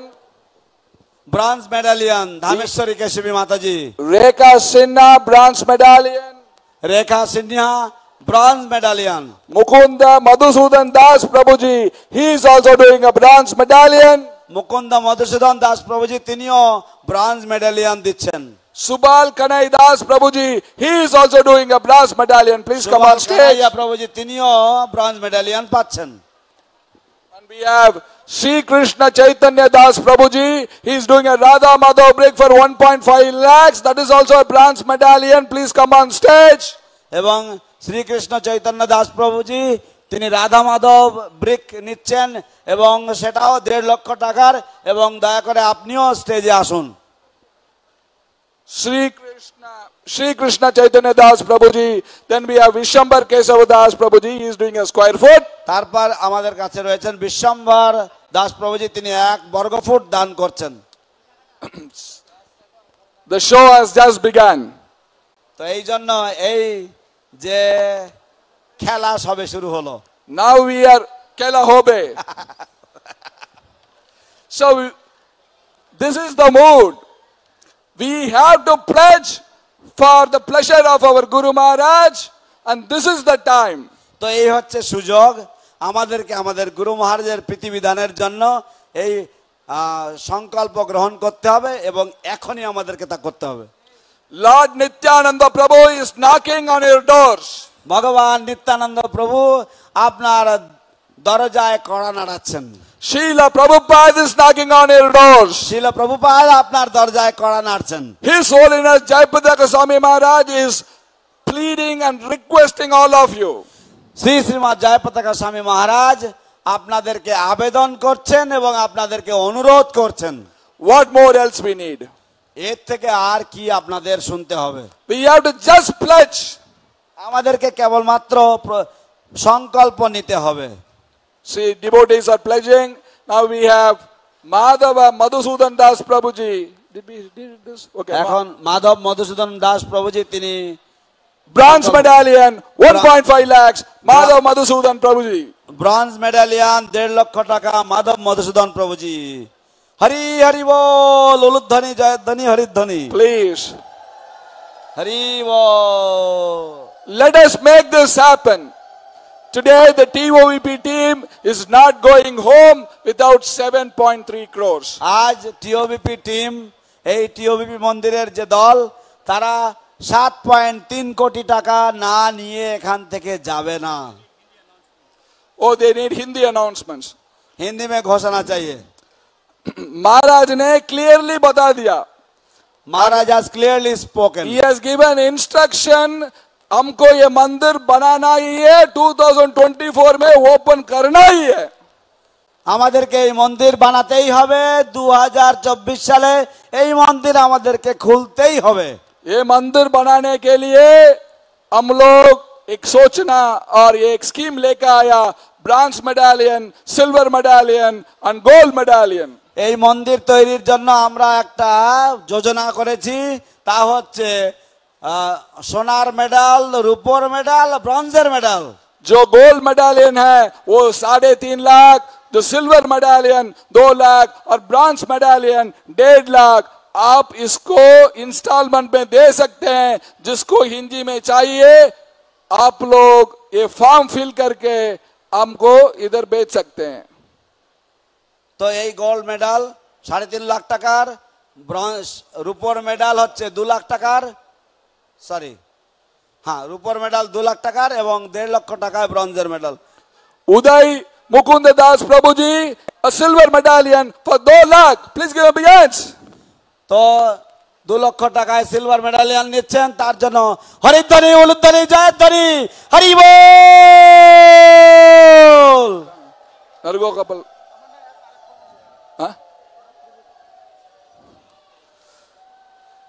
Bronze medallion Dhameshwari Keshavi Mataji. Rekha Sinha bronze medallion. Rekha Sinha bronze medallion. Mukunda Madhusudan Das Prabhuji. He is also doing a bronze medallion. Mukunda Madhusudan Das Prabhuji তিনিও bronze মেডালিয়ান দিচ্ছেন। Subal Kanai Das Prabhuji. He is also doing a bronze medallion. Please come on stage. Kanaiya প্রভুজি তিনিও bronze মেডালিয়ান পাচ্ছেন। And we have Sri Krishna Chaitanya Das Prabhuji. He is doing a Radha Madhav break for 1.5 lakhs. That is also a bronze medallion. Please come on stage. এবং শ্রীকৃষ্ণ চৈতন্য দাস প্রভুজি তিনি Radha Madhav brick নিচ্ছেন এবং সেটাও 1.5 লক্ষ টাকার। এবং দয়া করে আপনিও স্টেজে আসুন। Sri Krishna Chaitanya Das Prabhuji. Then we have Vishwambar Kesava Das Prabhuji. He is doing a square foot. তারপর আমাদের কাছে রয়েছেন বিশ্বম্বর দাস প্রভুজি তিনি 1 বর্গ ফুট দান করছেন। The show has just begun. তো এই জন্য এই যে খেলা সবে শুরু হলো। Now we are Kela Hobe. So this is the mood. We have to pledge for the pleasure of our Guru Maharaj, and this is the time. তো এই হচ্ছে সুযোগ আমাদেরকে আমাদের গুরু মহারাজের প্রীতিবিধানের জন্য এই সংকল্প গ্রহণ করতে হবে এবং এখনই আমাদেরকে তা করতে হবে। Lord Nityananda Prabhu is knocking on your doors. ভগবান নিত্যানন্দ প্রভু আপনার দরজায় কড়া নাড়াচ্ছেন। Srila Prabhupada is knocking on your doors. শিল প্রভুপাদ আপনার দরজায় কড়া নাড়ছেন। His Holiness Jayapataka Swami Maharaj is pleading and requesting all of you. Shri Srimat Jayapataka স্বামী মহারাজ আপনাদেরকে আবেদন করছেন এবং আপনাদেরকে অনুরোধ করছেন। What more else we need? এর থেকে আর কি আপনাদের শুনতে হবে? We have to just pledge. আমাদেরকে কেবলমাত্র সংকল্প নিতে হবে। See, devotees are pledging. Now we have Madhava Madhusudan Das Prabhuji. Did this? Okay. এখন মাধব মধুসূদন দাস প্রভুজি তিনি Bronze medallion, 1.5 lakhs. Madhava Madhusudan Prabhuji. Bronze medallion 1.5 লক্ষ টাকা মাধব মধুসূদন প্রভুজি। হরি হরি বল উলুধ্বনি জয়ধ্বনি হরিধ্বনি। Please. Hari ball. Let us make this happen. Today the TOVP team is not going home without 7.3 crores. আজ টিওবিপি team এই টিওবিপি মন্দিরের যে দল তারা 7.3 কোটি টাকা না নিয়ে এখান থেকে যাবে না। Oh, they need Hindi announcements. Hindi में घोषणा चाहिए। Maharaj ने clearly बता दिया. महाराज has clearly spoken. He has given instruction. हमको ये मंदिर बनाना ही है, 2024 में ओपन करना ही है। আমাদেরকে এই মন্দির বানাতেই হবে। 2024 সালে এই মন্দির আমাদেরকে খুলতেই হবে। ये मंदिर बनाने के लिए हम लोग एक सोचना और ये एक स्कीम लेकर आया, ब्रॉन्ज मेडालियन, सिल्वर मेडालियन और गोल्ड मेडालियन। এই মন্দির তৈরির জন্য আমরা একটা যোজনা করেছি, তা হচ্ছে সোনার মেডাল, রূপোর মেডাল, ব্রোঞ্জের মেডাল। जो गोल्ड मेडालियन है वो 3.5 लाख, जो सिल्वर मेडालियन 2 लाख और ब्रॉन्ज मेडालियन 1.5 लाख। आप इसको इंस्टॉलमेंट में दे सकते हैं। जिसको हिंदी में चाहिए आप लोग ये फॉर्म फिल करके हमको इधर बेच सकते हैं। তো এই গোল্ড মেডাল 3.5 লাখ টাকার, ব্রোঞ্জ রূপোর মেডাল হচ্ছে 2 লাখ টাকার, সরি হ্যাঁ রূপোর মেডাল 2 লাখ টাকার এবং 1.5 লক্ষ টাকায় ব্রোঞ্জের medal. Uday Mukund Das Prabhu ji, a silver medallion for 2 lakh. Please give a big hands. তো 2 লক্ষ টাকায় সিলভার মেডালিয়ান নিচ্ছেন, তার জন্য হরিধ্বনি উলুধ্বনি জয়ধ্বনি হরি বল। Nargo couple. Huh?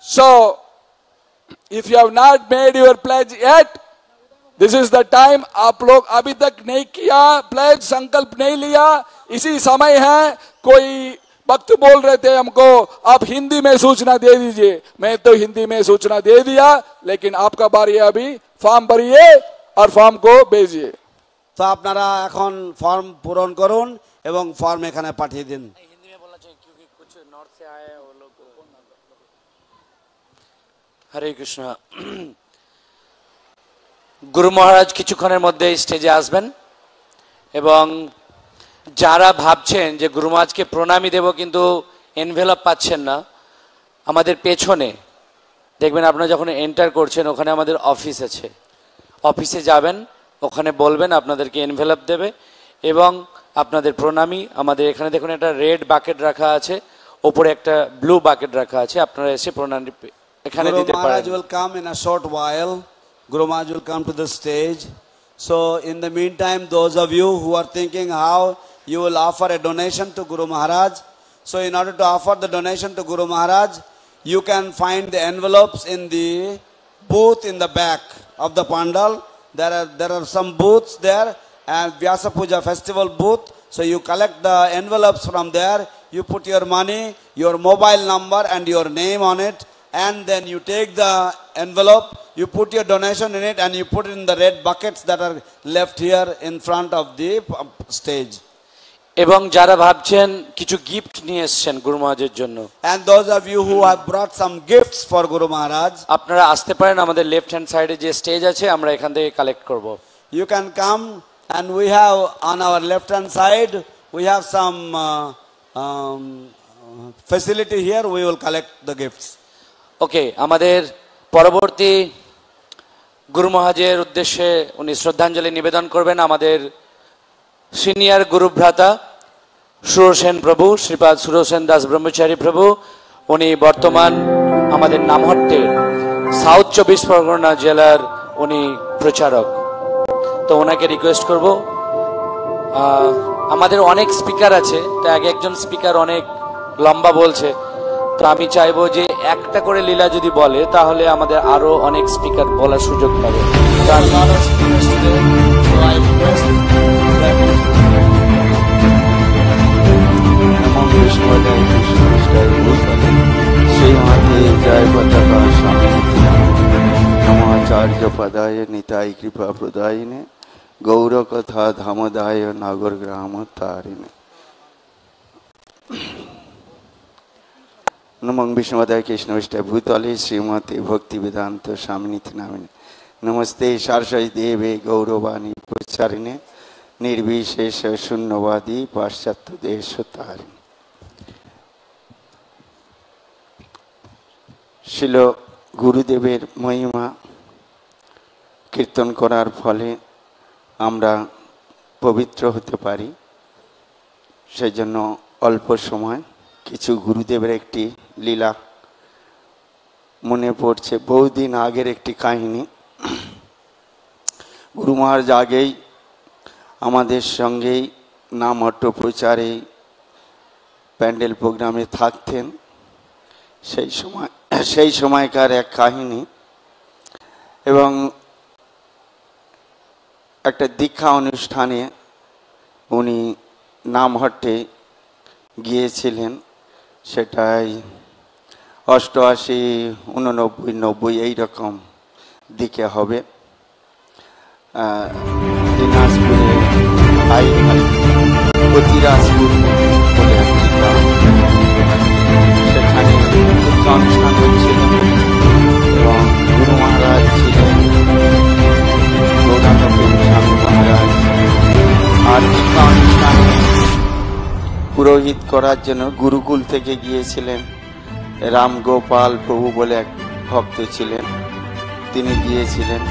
So, if you have not made your pledge yet, this is the time. आप लोग अभी तक नहीं किया, pledge संकल्प नहीं लिया, इसी समय है। कोई वक्त बोल रहे थे हमको आप हिंदी में सूचना दे दीजिए, मैं तो हिंदी में सूचना दे दिया, लेकिन आपका बारी है, अभी फॉर्म भरिए और फॉर्म को भेजिए। তো আপনারা এখন ফর্ম পূরণ করুন এবং ফর্ম এখানে পাঠিয়ে দিন। হরে কৃষ্ণ। গুরু মহারাজ কিছুক্ষণের মধ্যে স্টেজে আসবেন এবং যারা ভাবছেন যে গুরু মহারাজকে প্রণামী দেব কিন্তু এনভেলপ পাচ্ছেন না, আমাদের পেছনে দেখবেন আপনারা যখন এন্টার করছেন ওখানে আমাদের অফিস আছে, অফিসে যাবেন, ওখানে বলবেন আপনাদেরকে এনভেলপ দেবে এবং আপনাদের প্রণামী আমাদের এখানে দেখুন একটা রেড বাকেট রাখা আছে, ওপরে একটা ব্লু বাকেট রাখা আছে, আপনারা এসে প্রণামী এখানে দিতে পারেন। Maharaj will come in a short while. Guru Maharaj will come to the stage. So in the meantime, those of you who are thinking how you will offer a donation to Guru Maharaj, so in order to offer the donation to Guru Maharaj, you can find the envelopes in the booth in the back of the pandal. There are some booths there, and Vyasa Puja festival booth. So you collect the envelopes from there, you put your money, your mobile number and your name on it, and then you take the envelope, you put your donation in it, and you put it in the red buckets that are left here in front of the stage. এবং যারা ভাবছেন কিছু gift নিয়ে এসেছেন গুরু মহারাজের জন্য, and those of you who have brought some gifts for Guru Maharaj, আপনারা আসতে পারেন, আমাদের লেফট হ্যান্ড সাইডে যে স্টেজ আছে আমরা এখান থেকে কালেক্ট করব। You can come, and we have on our left hand side we have some facility here, we will collect the gifts. ওকে, আমাদের পরবর্তী গুরু মহারাজের উদ্দেশ্যে উনি শ্রদ্ধাঞ্জলি নিবেদন করবেন আমাদের সিনিয়র গুরু ভ্রাতা সুরসেন প্রভু, শ্রীপাদ সুরসেন দাস ব্রহ্মচারী প্রভু। উনি বর্তমান আমাদের নামহট্টের সাউথ 24 পরগনা জেলার উনি প্রচারক। তো ওনাকে রিকোয়েস্ট করব, আমাদের অনেক স্পিকার আছে, তো এক একজন স্পিকার অনেক লম্বা বলছে, তো আমি চাইবো যে একটা করে লীলা যদি বলে তাহলে আমাদের আরো অনেক স্পিকার বলার সুযোগ পাবে। সেই হাতে জয় পতাকা স্বামী নমাচার্য পদায় নিতাই কৃপা প্রদায়িনে গৌর কথা ধামদায় নাগর গ্রাম তারিণে। নমং বিষ্ণুপদায় কৃষ্ণবিষ্টায় ভূতলে শ্রীমতে ভক্তি বেদান্ত স্বামিনীতি নামিনে নমস্তে সারস্বতী দেবে গৌরবাণী প্রচারিণে নির্বিশেষ শূন্যবাদী পাশ্চাত্য দেশ তারিণে। শিল গুরুদেবের মহিমা কীর্তন করার ফলে আমরা পবিত্র হতে পারি, সেই জন্য অল্প সময় কিছু গুরুদেবের একটি লীলা মনে পড়ছে। বহুদিন আগের একটি কাহিনী। গুরু মহারাজ আগেই আমাদের সঙ্গেই নামহট্ট প্রচারে প্যান্ডেল প্রোগ্রামে থাকতেন। সেই সময়কার এক কাহিনী, এবং একটা দীক্ষা অনুষ্ঠানে উনি নামহট্টে গিয়েছিলেন, সেটাই 88, 89, 90 এইরকম দিকে হবে। দিনাজপুরে দিনাজপুর বলে একটি গ্রাম, সেখানে দীক্ষা অনুষ্ঠান হচ্ছিল এবং গুরু মহারাজ ছিলেন, স্বামী মহারাজ। আর দীক্ষা অনুষ্ঠানে পুরোহিত করার জন্য গুরুকুল থেকে গিয়েছিলেন রামগোপাল প্রভু বলে এক ভক্ত ছিলেন, তিনি গিয়েছিলেন।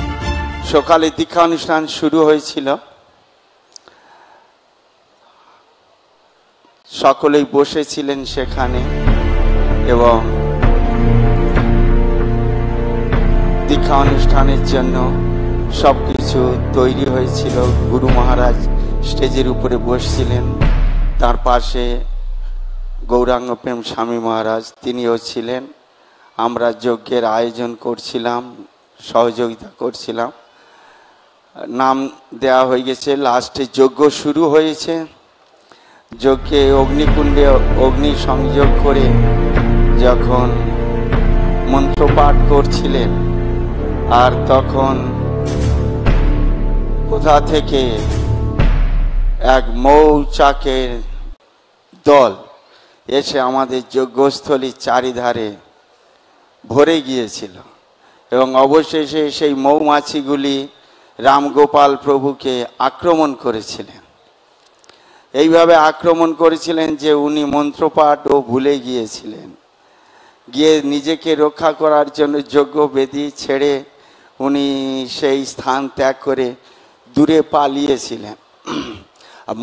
সকালে দীক্ষা অনুষ্ঠান শুরু হয়েছিল, সকলেই বসেছিলেন সেখানে এবং দীক্ষা অনুষ্ঠানের জন্য সব কিছু তৈরি হয়েছিল। গুরু মহারাজ স্টেজের উপরে বসছিলেন, তার পাশে গৌরাঙ্গ প্রেম স্বামী মহারাজ তিনিও ছিলেন। আমরা যজ্ঞের আয়োজন করছিলাম, সহযোগিতা করছিলাম। নাম দেওয়া হয়ে গেছে, লাস্টে যজ্ঞ শুরু হয়েছে। যজ্ঞে অগ্নিকুণ্ডে অগ্নি সংযোগ করে যখন মন্ত্রপাঠ করছিলেন, আর তখন কোথা থেকে এক মৌচাকের দল এসে আমাদের যজ্ঞস্থলীর চারিধারে ভরে গিয়েছিল এবং অবশেষে সেই মৌমাছিগুলি রামগোপাল প্রভুকে আক্রমণ করেছিলেন। এইভাবে আক্রমণ করেছিলেন যে উনি মন্ত্রপাঠও ভুলে গিয়েছিলেন। গিয়ে নিজেকে রক্ষা করার জন্য যজ্ঞ বেদি ছেড়ে উনি সেই স্থান ত্যাগ করে দূরে পালিয়েছিলেন।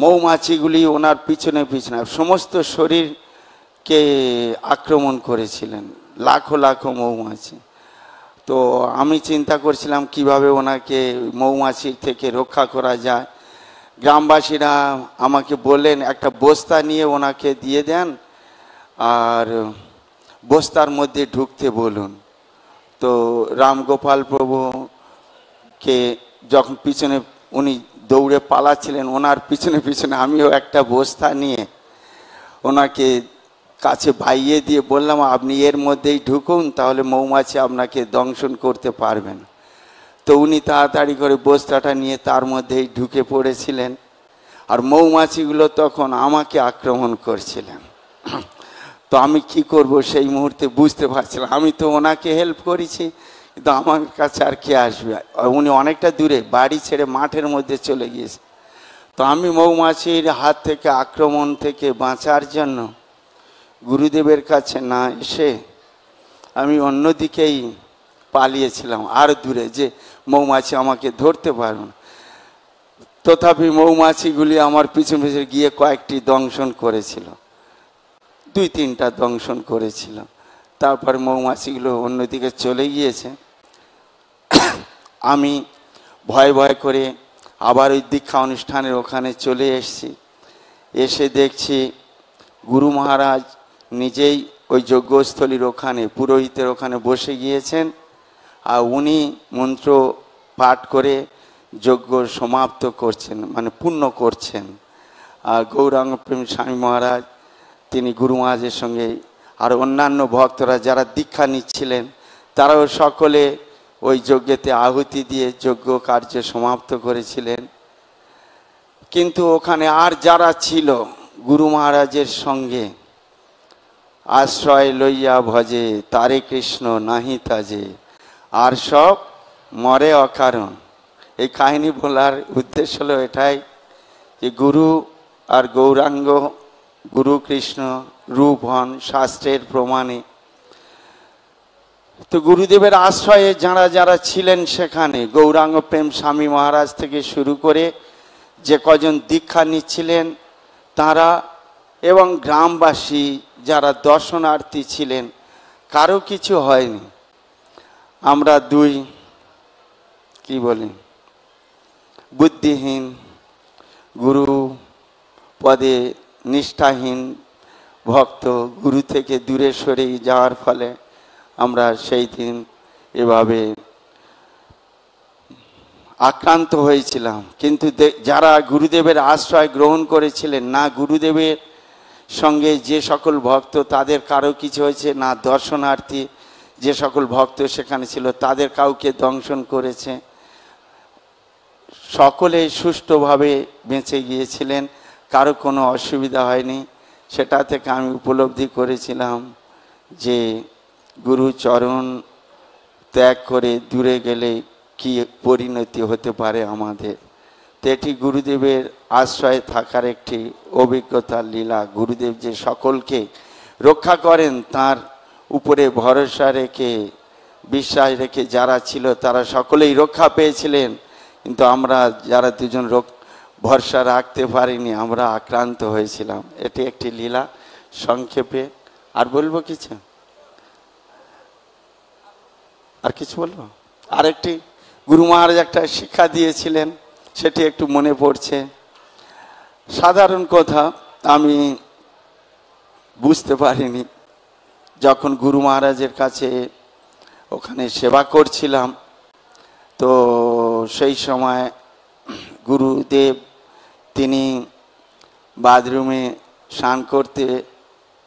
মৌমাছিগুলি ওনার পিছনে পিছনে সমস্ত শরীরকে আক্রমণ করেছিলেন, লাখো লাখো মৌমাছি। তো আমি চিন্তা করছিলাম কিভাবে ওনাকে মৌমাছির থেকে রক্ষা করা যায়। গ্রামবাসীরা আমাকে বললেন একটা বস্তা নিয়ে ওনাকে দিয়ে দেন আর বস্তার মধ্যে ঢুকতে বলুন। তো রামগোপাল প্রভুকে যখন পিছনে উনি দৌড়ে পালাচ্ছিলেন, ওনার পিছনে পিছনে আমিও একটা বস্তা নিয়ে ওনাকে কাছে বাইয়ে দিয়ে বললাম আপনি এর মধ্যেই ঢুকুন, তাহলে মৌমাছি আপনাকে দংশন করতে পারবেন। তো উনি তাড়াতাড়ি করে বস্তাটা নিয়ে তার মধ্যেই ঢুকে পড়েছিলেন, আর মৌমাছিগুলো তখন আমাকে আক্রমণ করছিলেন। তো আমি কি করব সেই মুহূর্তে বুঝতে পারছিলাম। আমি তো ওনাকে হেল্প করেছি, কিন্তু আমার কাছে আর কে আসবে। উনি অনেকটা দূরে বাড়ি ছেড়ে মাঠের মধ্যে চলে গিয়েছে। তো আমি মৌমাছির হাত থেকে আক্রমণ থেকে বাঁচার জন্য গুরুদেবের কাছে না এসে আমি অন্যদিকেই পালিয়েছিলাম, আর দূরে, যে মৌমাছি আমাকে ধরতে পারবে না। তথাপি মৌমাছিগুলি আমার পিছন পিছনে গিয়ে কয়েকটি দংশন করেছিল, 2-3টা দংশন করেছিল। তারপরে মৌমাছিগুলো অন্যদিকে চলে গিয়েছে। আমি ভয় ভয় করে আবার ওই দীক্ষা অনুষ্ঠানের ওখানে চলে এসেছি। এসে দেখছি গুরু মহারাজ নিজেই ওই যজ্ঞস্থলীর ওখানে পুরোহিতের ওখানে বসে গিয়েছেন, আর উনি মন্ত্র পাঠ করে যজ্ঞ সমাপ্ত করছেন, মানে পূর্ণ করছেন। আর গৌরাঙ্গ প্রেম স্বামী মহারাজ তিনি গুরু মহারাজের সঙ্গে আর অন্যান্য ভক্তরা যারা দীক্ষা নিচ্ছিলেন তারাও সকলে ওই যজ্ঞেতে আহুতি দিয়ে যজ্ঞ কার্য সমাপ্ত করেছিলেন। কিন্তু ওখানে আর যারা ছিল গুরু মহারাজের সঙ্গে, আশ্রয় লইয়া ভজে তারে কৃষ্ণ নাহি তাজে, আর সব মরে অকারণ। এই কাহিনী বলার উদ্দেশ্য হলো এটাই যে গুরু আর গৌরাঙ্গ, গুরু কৃষ্ণ রূপ হন শাস্ত্রের প্রমাণে। তো গুরুদেবের আশ্রয়ে যারা যারা ছিলেন সেখানে, গৌরাঙ্গ প্রেম স্বামী মহারাজ থেকে শুরু করে যে কজন দীক্ষা নিচ্ছিলেন তারা এবং গ্রামবাসী যারা দর্শনার্থী ছিলেন, কারো কিছু হয়নি। আমরা বুদ্ধিহীন, গুরু পদে নিষ্ঠাহীন ভক্ত গুরু থেকে দূরে সরে যাওয়ার ফলে আমরা সেই দিন এভাবে আক্রান্ত হয়েছিলাম। কিন্তু যারা গুরুদেবের আশ্রয় গ্রহণ করেছিলেন, না গুরুদেবের সঙ্গে যে সকল ভক্ত তাদের কারো কিছু হয়েছে, না দর্শনার্থী যে সকল ভক্ত সেখানে ছিল তাদের কাউকে দংশন করেছে, সকলে সুষ্ঠুভাবে বেঁচে গিয়েছিলেন, কারো কোনো অসুবিধা হয়নি। সেটা থেকে আমি উপলব্ধি করেছিলাম যে গুরু চরণ ত্যাগ করে দূরে গেলে কি পরিণতি হতে পারে আমাদের। তো এটি গুরুদেবের আশ্রয়ে থাকার একটি অভিজ্ঞতার লীলা। গুরুদেব যে সকলকে রক্ষা করেন তার উপরে ভরসা রেখে বিশ্বাস রেখে যারা ছিল তারা সকলেই রক্ষা পেয়েছিলেন, কিন্তু আমরা যারা দুজন ভরসা রাখতে পারিনি আমরা আক্রান্ত হয়েছিলাম। এটি একটি লীলা সংক্ষেপে। আর বলবো কিছু? আর কিছু বলবো? আরেকটি গুরু মহারাজ একটা শিক্ষা দিয়েছিলেন, সেটি একটু মনে পড়ছে। সাধারণ কথা, আমি বুঝতে পারিনি যখন গুরু মহারাজের কাছে ওখানে সেবা করছিলাম, তো সেই সময় গুরুদেব তিনি বাথরুমে স্নান করতে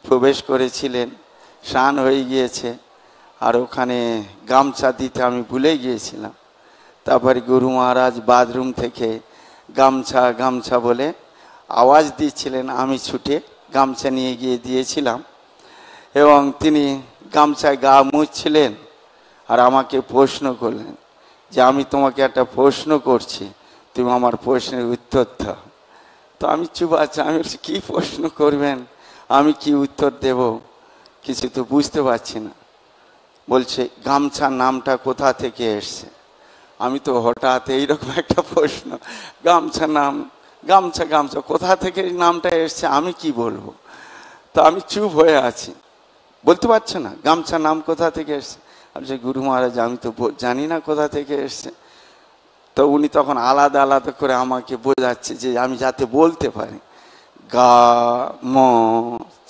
প্রবেশ করেছিলেন, স্নান হয়ে গিয়েছে, আর ওখানে গামছা দিতে আমি ভুলে গিয়েছিলাম। তারপরে গুরু মহারাজ বাথরুম থেকে গামছা গামছা বলে আওয়াজ দিচ্ছিলেন, আমি ছুটে গামছা নিয়ে গিয়ে দিয়েছিলাম এবং তিনি গামছায় গা মুছছিলেন আর আমাকে প্রশ্ন করলেন যে আমি তোমাকে একটা প্রশ্ন করছি, তুমি আমার প্রশ্নের উত্তর দাও। তো আমি চুপ আছি, আমি কী প্রশ্ন করবেন, আমি কি উত্তর দেব, কিছু তো বুঝতে পারছি না। বলছে গামছার নামটা কোথা থেকে এসছে। আমি তো হঠাৎ এইরকম একটা প্রশ্ন, গামছা নাম, গামছা গামছা কোথা থেকে নামটা এসছে আমি কি বলবো। তো আমি চুপ হয়ে আছি, বলতে পারছে না গামছার নাম কোথা থেকে এসছে। আমি যে গুরু মহারাজ আমি তো জানি না কোথা থেকে এসছে। তো উনি তখন আলাদা আলাদা করে আমাকে বোঝাচ্ছে যে আমি যাতে বলতে পারি গা ম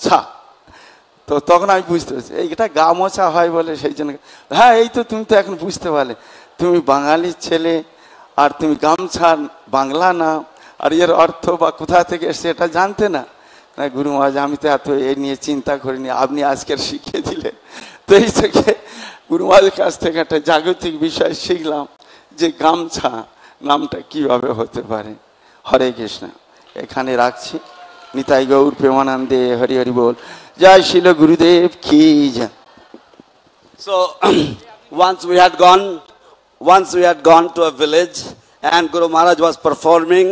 ছা। তো তখন আমি বুঝতে পারছি এইটা গা মোছা হয় বলে, সেই জন্য হ্যাঁ এই তো তুমি তো এখন বুঝতে পারলে, তুমি বাঙালির ছেলে আর তুমি গামছা বাংলা নাম আর এর অর্থ বা কোথা থেকে এসছে এটা জানতে না। না গুরু মহারাজ আমি তো এত এ নিয়ে চিন্তা করিনি, আপনি আজকের শিখিয়ে দিলেন। তো এই থেকে গুরু মহারাজের কাছ থেকে একটা জাগতিক বিষয় শিখলাম যে গামছা নামটা কিভাবে হতে পারে। হরে কৃষ্ণ, এখানে রাখছি। নিতাই গৌর প্রেমানন্দে, হরি হরি বল। জয় শিল গুরুদেব কি জয়। So once we had gone to a village and Guru Maharaj was performing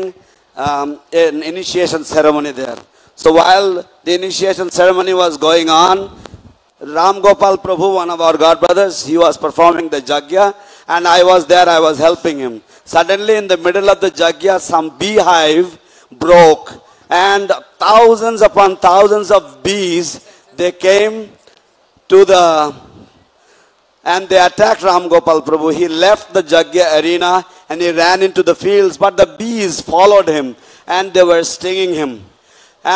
an initiation ceremony there. So while the initiation ceremony was going on, Ram Gopal Prabhu, one of our god brothers, he was performing the jagya and I was there, I was helping him. Suddenly in the middle of the jagya, some beehive broke and thousands upon thousands of bees, they came to the, and they attacked Ram Gopal Prabhu. He left the jagya arena and he ran into the fields, but the bees followed him and they were stinging him.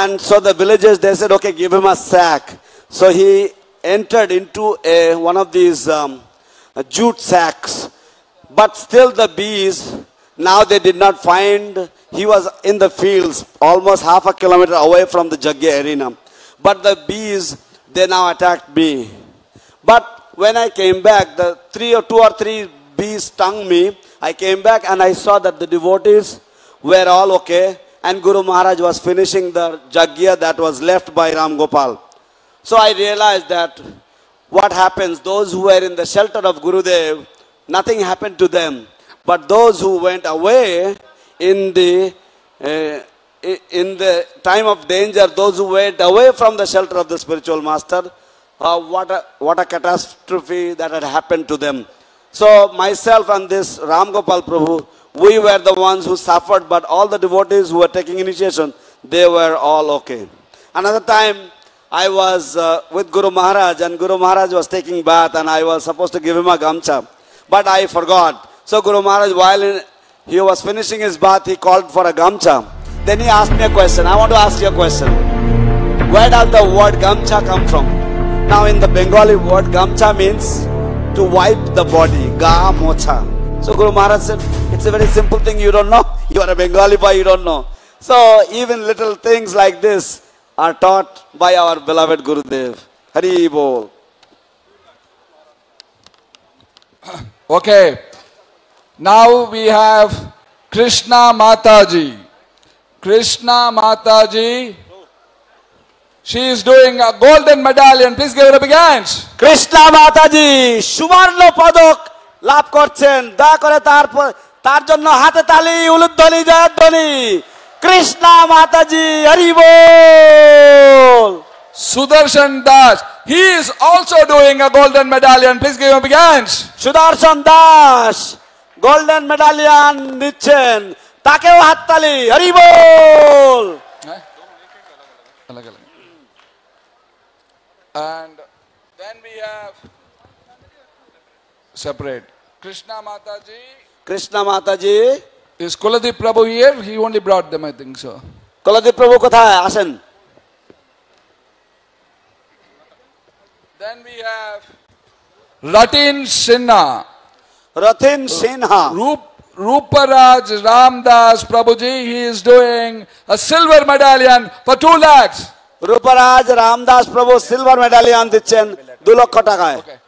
And so the villagers, they said, okay, give him a sack. So he entered into one of these jute sacks. But still the bees, now they did not find, he was in the fields, almost half a kilometer away from the jagya arena. But the bees, they now attacked me. But when I came back, the two or three bees stung me. I came back and I saw that the devotees were all okay. And Guru Maharaj was finishing the jagya that was left by Ram Gopal. So I realized that what happens, those who were in the shelter of Gurudev, nothing happened to them. But those who went away in the time of danger, those who went away from the shelter of the spiritual master, what a catastrophe that had happened to them. So myself and this Ram Gopal Prabhu, we were the ones who suffered, but all the devotees who were taking initiation, they were all okay. Another time, I was with Guru Maharaj and Guru Maharaj was taking bath and I was supposed to give him a gamcha, but I forgot. So Guru Maharaj, while he was finishing his bath, he called for a gamcha. Then he asked me a question. I want to ask you a question. Where does the word gamcha come from? Now in the Bengali word, gamcha means to wipe the body, ga mocha. So Guru Maharaj said, it's a very simple thing, you don't know. You are a Bengali boy, you don't know. So even little things like this are taught by our beloved Gurudev. Hari Bol. Okay. Now we have Krishna Mataji. Krishna Mataji. She is doing a golden medallion. Please give her a big hand. Krishna Mataji, Sumarno Padok লাভ করছেন, দয়া করে তার জন্য হাতে তালি, উলুধ্বনি, জয়ধ্বনি। কৃষ্ণা মাতাজি, হরি বল। Sudarshan Das, he is also doing a golden medallion. Please give him a big hand. Sudarshan Das golden medallion নিচ্ছেন, তাকেও হাততালি, হরি বল। And then we have separate Krishna Mataji. Krishna Mataji. Is Kuladip Prabhu here? He only brought them, I think so. Kuladip Prabhu কোথায় আসেন? Then we have Ratin Sinha. Ratin Sinha. Ruparaj Ramdas Prabhuji, he is doing a silver medallion for 2 lakhs. Ruparaj Ramdas Prabhu silver medallion দিচ্ছেন 2 লক্ষ টাকায়। Okay.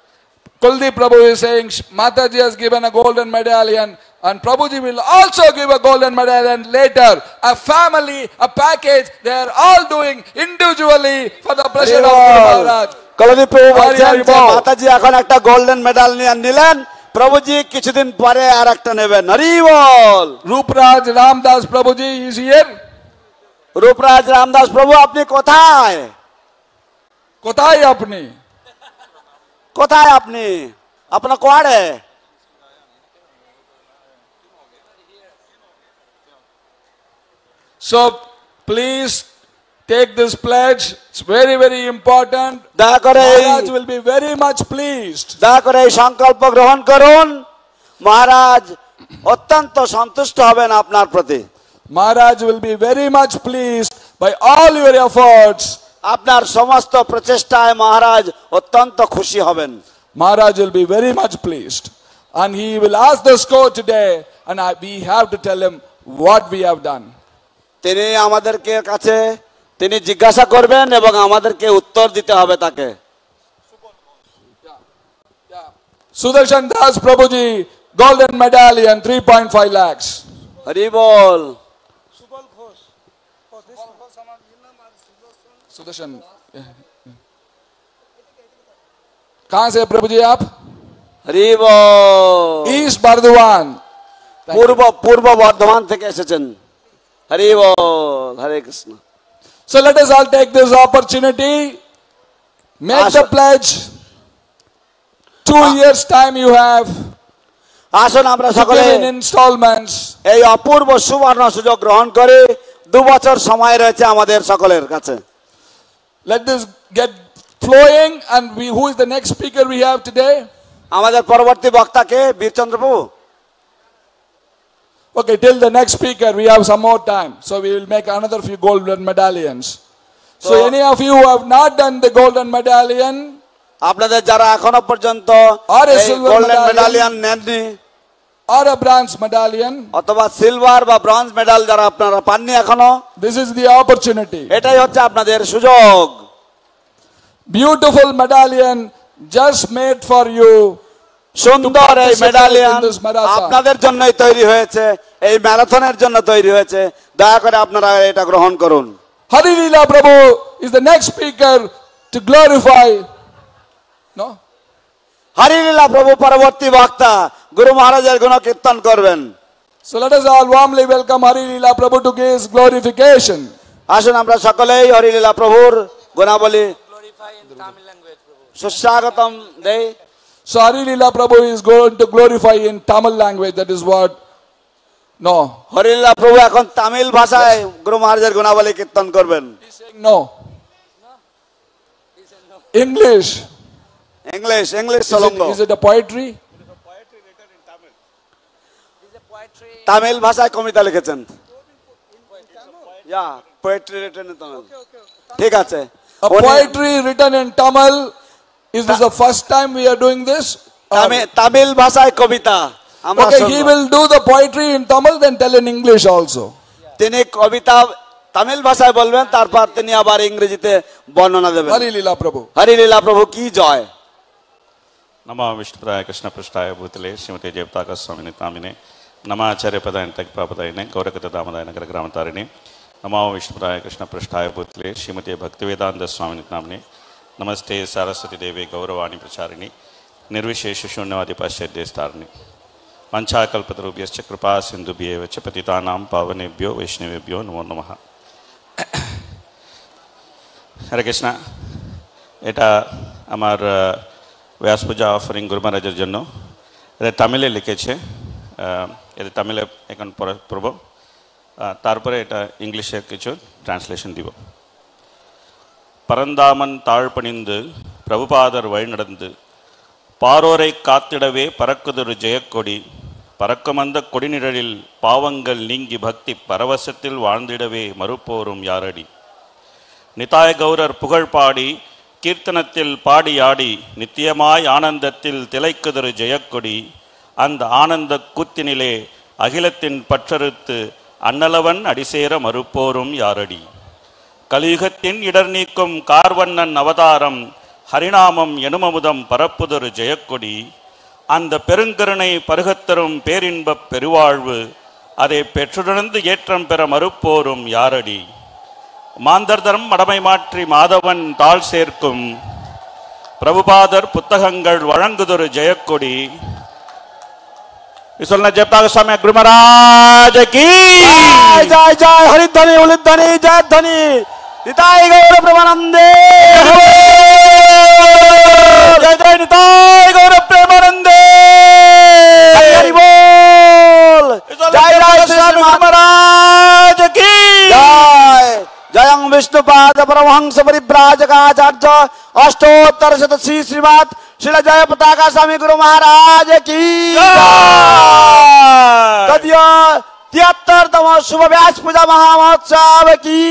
Kuladip Prabhu is saying Mataji has given a golden medallion and Prabhuji will also give a golden medallion later. A family, a package, they are all doing individually for the pleasure of Guru Maharaj. Kuladip Prabhu বলছেন যে মাতাজি এখন একটা golden medal নিলেন, প্রভুজি কিছুদিন পরে আরেকটা নেবেন। হরি বল। Ruparaj Ramdas Prabhuji is here. রূপরাজ Ramdas প্রভু আপনি কোথায়? কোথায় আপনি? কোথায় আপনি? আপনার কোয়াড়ে? So please take this pledge. It's very, very important. দয়া করে Maharaj will be very much pleased. দয়া করে এই সংকল্প গ্রহণ করুন, মহারাজ অত্যন্ত সন্তুষ্ট হবেন আপনার প্রতি। Maharaj will be very much pleased by all your efforts. আপনার সমস্ত প্রচেষ্টায় মহারাজ অত্যন্ত খুশি হবেন। Maharaj will be very much pleased. And he will ask the score today and we have to tell him what we have done. তিনি আমাদেরকে কাছে তিনি জিজ্ঞাসা করবেন এবং আমাদেরকে উত্তর দিতে হবে তাকে। Sudarshan Das Prabhuji, golden medallion, 3.5 lakhs. Hari বল। सुदर्शन कहां से प्रभु जी आप? হরি বল। ईस्ट बर्धवान, পূর্ব বর্ধমান থেকে এসেছেন। হরি বল। হরে Krishna. So let us all take this opportunity, make the pledge. 2 years time you have. আসুন আমরা To সকলে give in installments. এই অপূর্ব সুবর্ণ সুযোগ গ্রহণ করে 2 বছর সময় রয়েছে আমাদের সকলের কাছে। Let this get flowing and who is the next speaker we have today? আমাদের পরবর্তী বক্তাকে বীরচন্দ্র প্রভু। Okay, till the next speaker we have some more time. So we will make another few golden medallions. So any of you who have not done the golden medallion, আপনাদের যারা এখনো পর্যন্ত Or a এই silver golden medallion. মেডালিয়ন নেননি or a bronze medallion, অথবা silver বা bronze medal যারা আপনারা পাননি এখনো, this is the opportunity. এটাই হচ্ছে আপনাদের সুযোগ। Beautiful medallion just made for you. সুন্দর এই participate মেডালিয়ন in this marathon. আপনাদের জন্যই তৈরি হয়েছে, এই ম্যারাথনের জন্য তৈরি হয়েছে। দয়া করে আপনারা এটা গ্রহণ করুন। Hari Leela Prabhu is the next speaker to glorify. No? হরিলীলা প্রভু পরবর্তী বক্তা গুরু মহারাজের গুণ কীর্তন করবেন। So let us all warmly welcome Hari Leela Prabhu to his glorification. আসুন আমরা সকলেই হরিলীলা প্রভুর গুণাবলী সুস্বাগতম দেই। So Hari Leela Prabhu is going to glorify in Tamil language. That is what? No. হরিলীলা প্রভু এখন তামিল ভাষায় গুরু মহারাজের গুণাবলী কীর্তন করবেন। He's saying no. English. English সলঙ্গ। Is it a poetry? Tamil ভাষায় কবিতা লিখেছেন। Yeah, poetry written in Tamil. ঠিক আছে। A poetry written in Tamil. Is this the first time we are doing this? Tamil ভাষায় কবিতা আমরা Okay, শুনবো। he will do the poetry in Tamil, then tell in English also. তিনি কবিতা তামিল ভাষায় বলবেন, তারপর তিনি আবার ইংরেজিতে বর্ণনা দেবেন। Hari Leela Prabhu. হরিলীলা প্রভু কি জয়। नमः विष्णुपदाय कृष्णपृष्ठाय भूतले श्रीमते जयपताका स्वामी नामिने नमः आचार्य पदाय तकपापदायिने गौरकदामदाय नगर ग्रामतारिणे नमः विष्णुपदाय कृष्णपृष्ठाय भूतले श्रीमते भक्तिवेदांत स्वामी नामिने नमस्ते सरस्वती देवी गौरवाणी प्रचारिणी निर्विशेष शून्यवादी पाश्चात्य स्थारिणी पंचाकल्पतरुभ्यश्च कृपा सिंधुभ्येव च पतितानां पावनेभ्यो वैष्णवेभ्यो नमो नमः। हरे कृष्णा। এটা আমার व्यास पूजा ऑफरिंग गुरु महाराजের জন্য এটা তামিলে লিখেছে, এটা তামিলে এখন পড়ব, তারপরে এটা ইংলিশে কিছু ট্রান্সলেশন দিব। பரந்தாமன் தாழ்பணிந்து பிரபுபாதர் வழி நடந்து பாரோரை காத்திடவே பறக்குதொரு ஜெயக்கொடி பறக்கும் அந்த கொடிநிழலில் பாவங்கள் நீங்கி பக்தி பரவசத்தில் வாழ்ந்திடவே மறுப்போரும் யாரடி. நிதாய கௌரர் புகழ் பாடி கீர்த்தனத்தில் பாடியாடி நித்தியமாய் ஆனந்தத்தில் திளைக்குதொரு ஜெயக்கொடி அந்த ஆனந்த கூத்தினிலே அகிலத்தின் பற்றறுத்து அன்னலவன் அடிசேர மறுப்போரும் யாரடி. கலியுகத்தின் இடர் நீக்கும் கார்வண்ணன் அவதாரம் ஹரிநாமம் எனுமமுதம் பரப்புதொரு ஜெயக்கொடி அந்த பெருங்கருணை பருகத்தரும் பேரின்பப் பெருவாழ்வு அதை பெற்றுணர்ந்து ஏற்றம் பெற மறுப்போரும் யாரடி. மாந்தர்தரம் மடமை மாற்றி மாதவன் தாழ் சேர்க்கும் பிரபுபாதர் புத்தகங்கள் வழங்குதொரு ஜெயக்கொடி. சொல்ல ஜெயப்தாக சுவாமி குரு மகாராஜ் கி जय जय हरिध्वनि उलिध्वनि जय ध्वनि निताय गौर प्रेमानंदे जय जय निताय गौर प्रेमानंदे हरि बोल जय जय श्री महाराज की जय जय विष्णुपाद परमहंस परिव्राजकाचार्य अष्टोत्तर शत श्री श्रीमद श्री जयपताका स्वामी गुरु महाराज की तदीय 73तम शुभ व्यास पूजा महामहोत्सव की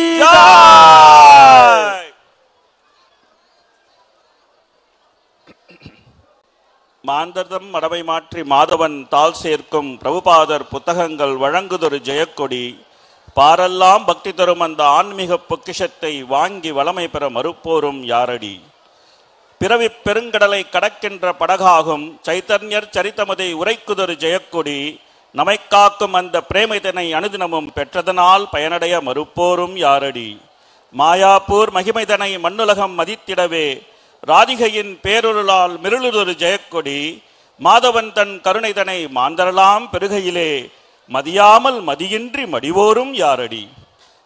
மாந்தர்தம் மடமை மாற்றி மாதவன் தாழ் சேர்க்கும் பிரபுபாதர் புத்தகங்கள் வழங்குதொரு ஜெயக்கொடி பாரெல்லாம் பக்தி தரும் அந்த ஆன்மீக பொக்கிஷத்தை வாங்கி வளமை பெற மறுப்போரும் யாரடி. பிறவி பெருங்கடலை கடக்கின்ற படகாகும் சைத்தன்யர் சரித்தமதை உரைக்குதொரு ஜெயக்கொடி நம்மை காக்கும் அந்த பிரேமைதனை அனுதினமும் பெற்றதனால் பயனடைய மறுப்போரும் யாரடி. மாயாப்பூர் மகிமைதனை மண்ணுலகம் மதித்திடவே ராதிகையின் பேரொருளால் மிருளுதொரு ஜெயக்கொடி மாதவன் தன் கருணைதனை மாந்தரலாம் பெருகையிலே மதியாமல் மதியின்றி மடிவோரும் யாரடி.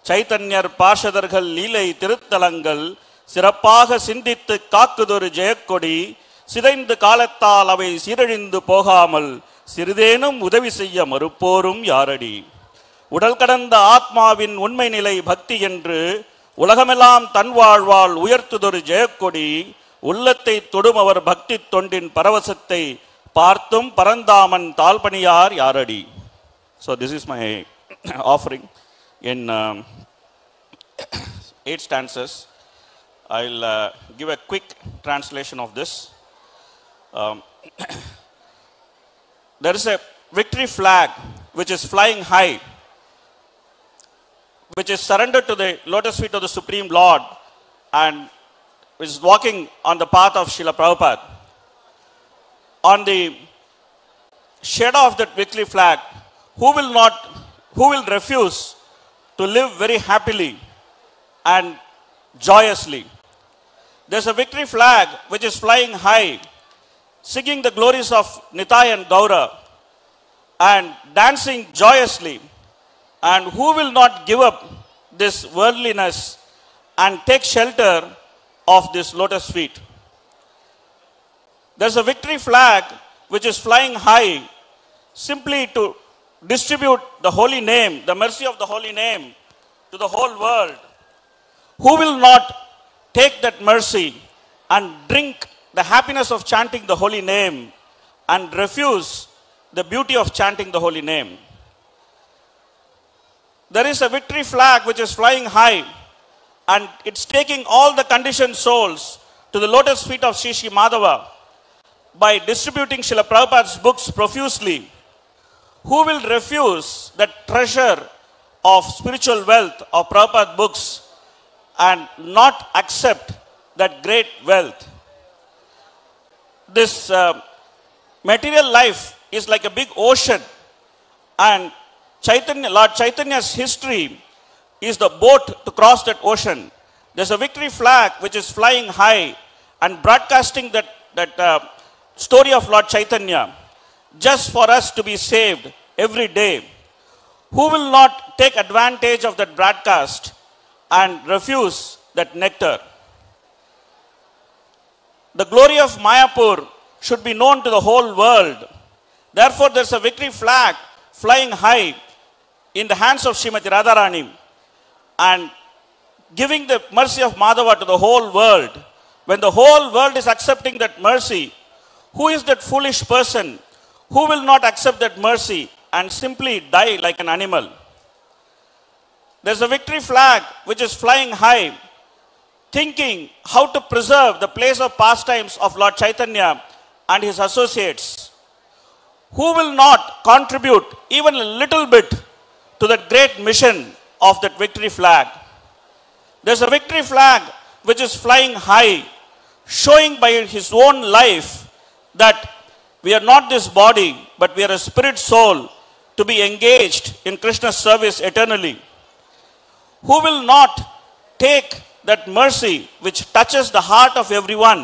சைத்தன்யர் பார்ஷதர்கள் லீலை திருத்தலங்கள் சிறப்பாக சிந்தித்து காக்குதொரு ஜெயக்கொடி சிதைந்து காலத்தால் அவை சீரழிந்து போகாமல் சிறிதேனும் உதவி செய்ய மறுப்போரும் யாரடி. உடல் கடந்த ஆத்மாவின் உண்மை நிலை பக்தி என்று உலகமெல்லாம் தன் வாழ்வால் உயர்த்துதொரு ஜெயக்கொடி உள்ளத்தை தொடும் அவர் பக்தி தொண்டின் பரவசத்தை பார்த்தும் பரந்தாமன் தாழ்பணியார் யாரடி. So this is my offering in 8 stanzas. I'll give a quick translation of this. There is a victory flag which is flying high, which is surrendered to the lotus feet of the Supreme Lord and which is walking on the path of Srila Prabhupada. On the shadow of that victory flag, who will refuse to live very happily and joyously? There's a victory flag which is flying high, singing the glories of Nitai and Gaura and dancing joyously. And who will not give up this worldliness and take shelter of this lotus feet? There's a victory flag which is flying high simply to distribute the holy name, the mercy of the holy name to the whole world. Who will not take that mercy and drink the happiness of chanting the holy name and refuse the beauty of chanting the holy name? There is a victory flag which is flying high and it's taking all the conditioned souls to the lotus feet of Sri Sri Madhava by distributing Srila Prabhupada's books profusely. Who will refuse that treasure of spiritual wealth of Prabhupada books and not accept that great wealth? This material life is like a big ocean and Lord Chaitanya's history is the boat to cross that ocean. There's a victory flag which is flying high and broadcasting that story of Lord Chaitanya just for us to be saved every day. Who will not take advantage of that broadcast and refuse that nectar? The glory of Mayapur should be known to the whole world. Therefore, there's a victory flag flying high in the hands of Srimati Radharani and giving the mercy of Madhava to the whole world. When the whole world is accepting that mercy, Who is that foolish person who will not accept that mercy and simply die like an animal? There's a victory flag which is flying high, thinking how to preserve the place of pastimes of Lord Chaitanya and his associates. Who will not contribute even a little bit to that great mission of that victory flag? There's a victory flag which is flying high, showing by his own life that we are not this body, but we are a spirit soul to be engaged in Krishna's service eternally. Who will not take that mercy which touches the heart of everyone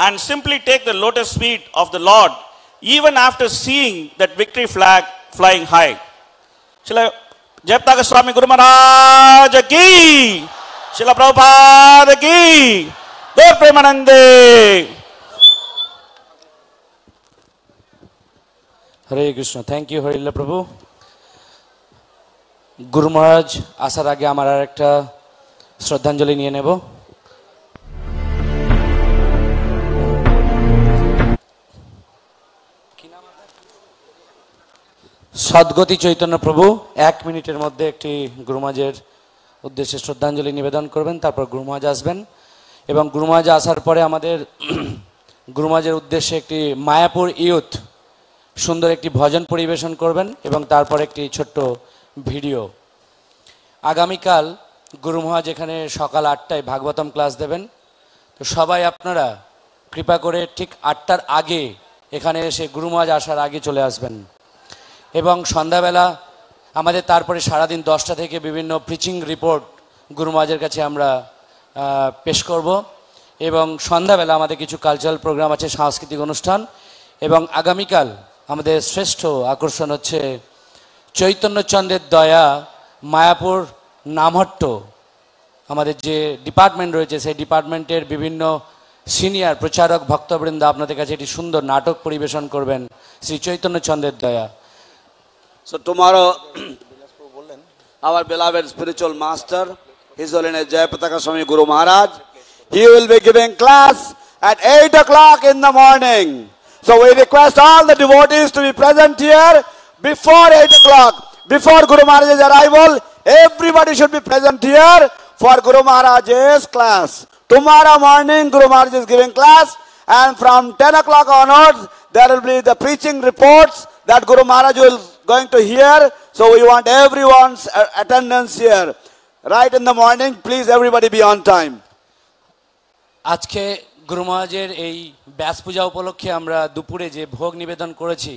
and simply take the lotus feet of the Lord even after seeing that victory flag flying high? Srila Jayapataka Swami Guru Maharaj ki, Srila Prabhupada ki, Gaur Premanande. Hare Krishna, thank you হরিল্লা প্রভু। গুরু মহারাজ আসার আগে আমার আর একটা শ্রদ্ধাঞ্জলি নিয়ে নেব। সদ্গতি চৈতন্য প্রভু 1 মিনিটের মধ্যে একটি গুরু মহারাজের উদ্দেশ্যে শ্রদ্ধাঞ্জলি নিবেদন করবেন, তারপর গুরু মহারাজ আসবেন এবং গুরু মহারাজ আসার পরে আমাদের গুরু মহারাজের উদ্দেশ্যে একটি মায়াপুর ইউথ সুন্দর একটি ভজন পরিবেশন করবেন এবং তারপর একটি ছোট্ট ভিডিও। আগামীকাল গুরু মহারাজ এখানে সকাল 8টায় ভাগবতম ক্লাস দেবেন। তো সবাই আপনারা কৃপা করে ঠিক 8টার আগে এখানে এসে গুরু মহারাজ আসার আগে চলে আসবেন এবং সন্ধ্যাবেলা আমাদের তারপরে সারাদিন 10টা থেকে বিভিন্ন প্রিচিং রিপোর্ট গুরু মহারাজের কাছে আমরা পেশ করব এবং সন্ধ্যাবেলা আমাদের কিছু কালচারাল প্রোগ্রাম আছে, সাংস্কৃতিক অনুষ্ঠান এবং আগামীকাল আমাদের শ্রেষ্ঠ আকর্ষণ হচ্ছে চৈতন্যচন্দ্রের দয়া মায়াপুর নামহট্ট। আমাদের যে ডিপার্টমেন্ট রয়েছে সেই ডিপার্টমেন্টের বিভিন্ন সিনিয়র প্রচারক ভক্তবৃন্দ আপনাদের কাছে একটি সুন্দর নাটক পরিবেশন করবেন শ্রী চৈতন্যচন্দ্রের দয়া। So tomorrow, our beloved spiritual master, His Holiness Jayapataka Swami Guru Maharaj, he will be giving class at 8 o'clock in the morning. So we request all the devotees to be present here before 8 o'clock. Before Guru Maharaj's arrival, everybody should be present here for Guru Maharaj's class. Tomorrow morning, Guru Maharaj is giving class, and from 10 o'clock onwards, there will be the preaching reports that Guru Maharaj will going to hear. So we want everyone's attendance here. Right in the morning, please everybody be on time. আজকে গুরু মহারাজের এই ব্যাস পূজা উপলক্ষে আমরা দুপুরে যে ভোগ নিবেদন করেছি,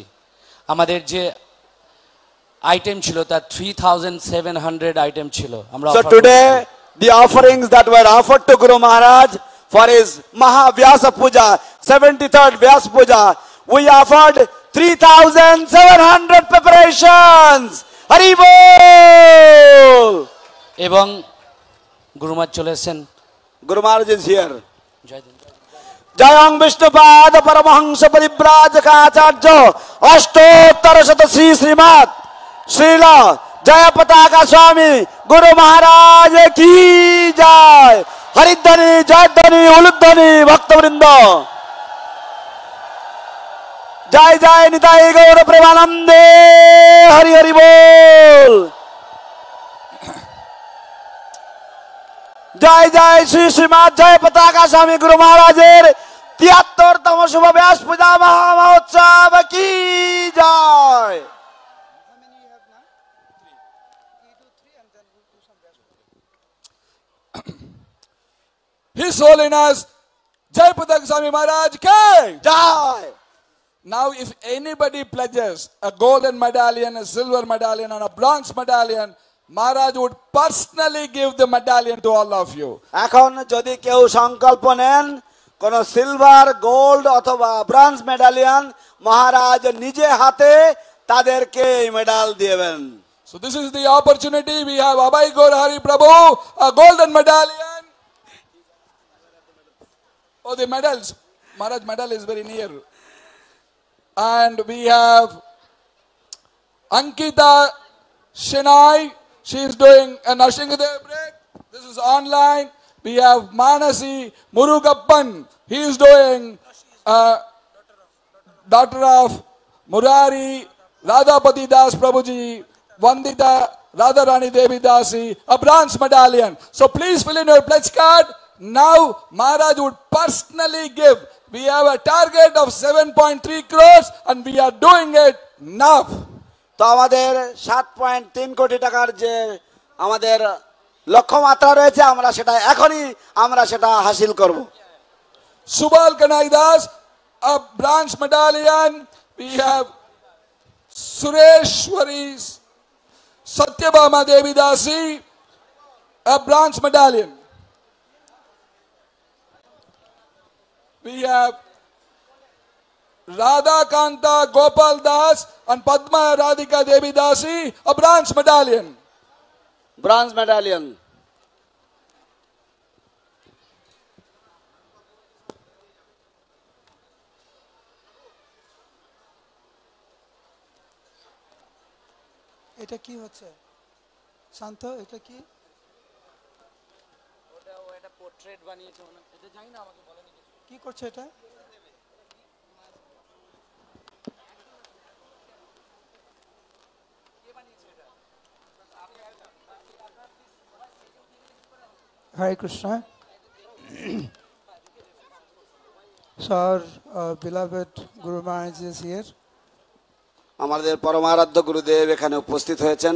আমাদের যে আইটেম ছিল তার 3700 আইটেম ছিল। আমরা So today the offerings that were offered to Guru Maharaj for his Vyasa Puja, 73rd Vyasa Puja, we offered 3700 preparations. Hari Bol! এবং গুরু মহারাজ চলে এসেছেন। Guru Maharaj is here. জয় দিন। Jayang Vishnupad Paramahansa Paribrajaka Acharya Ashtottara Shata Sri Srimad Srila Jayapataka Swami Guru Maharaj ki jai. Haridhani, Jayadhani, Uludhani, Bhaktavrinda. Jai Jai Nitai Gaur Premanande. Hari Hari Bol. জয় জয় শ্রী শ্রীমৎ জয়পতাকা স্বামী গুরু মহারাজের ৭৩তম শুভ ব্যাস পূজা মহোৎসব কি জয়। His Holiness Jayapataka Swami Maharaj ki Joy. Now if anybody pledges a golden medallion, a silver medallion and a bronze medallion, Maharaj would personally give the medallion to all of you. এখন যদি কেউ সংকল্প নেন কোন silver, gold অথবা bronze মেডালিয়ন, মহারাজ নিজে হাতে তাদেরকে এই মেডাল দিবেন। So this is the opportunity. We have Abhay Gaur Hari Prabhu, a golden medallion. Oh, the medals. Maharaj medal is very near. And we have Ankita Shinai. She is doing a Nashingadev break. This is online. We have Manasi Murugappan. He is doing daughter of Murari Radhapati Das Prabhuji, Vandita Radharani Devi Dasi, a bronze medallion. So please fill in your pledge card. Now Maharaj would personally give. We have a target of 7.3 crores and we are doing it now. তো আমাদের 7.3 কোটি টাকার যে আমাদের লক্ষ্যমাত্রা রয়েছে আমরা সেটা হাসিল করব। Subal Kanaidas, a bronze medallion. We have Sureshwari Satyabhama Devi Dasi, a bronze medallion. We have Radha Kanta Gopal Das and Padma Radhika Devi Dasi, a bronze medallion. Bronze medallion. এটা কি হচ্ছে শান্ত, এটা কি? এটা পোর্ট্রেট বানিয়েছে এটা জানি না, আমাকে বলেনি কিছু। কি করছে এটা? Hare Krishna. So our beloved Guru Maharaj is here. আমাদের পরমারাধ্য গুরুদেব এখানে উপস্থিত হয়েছেন।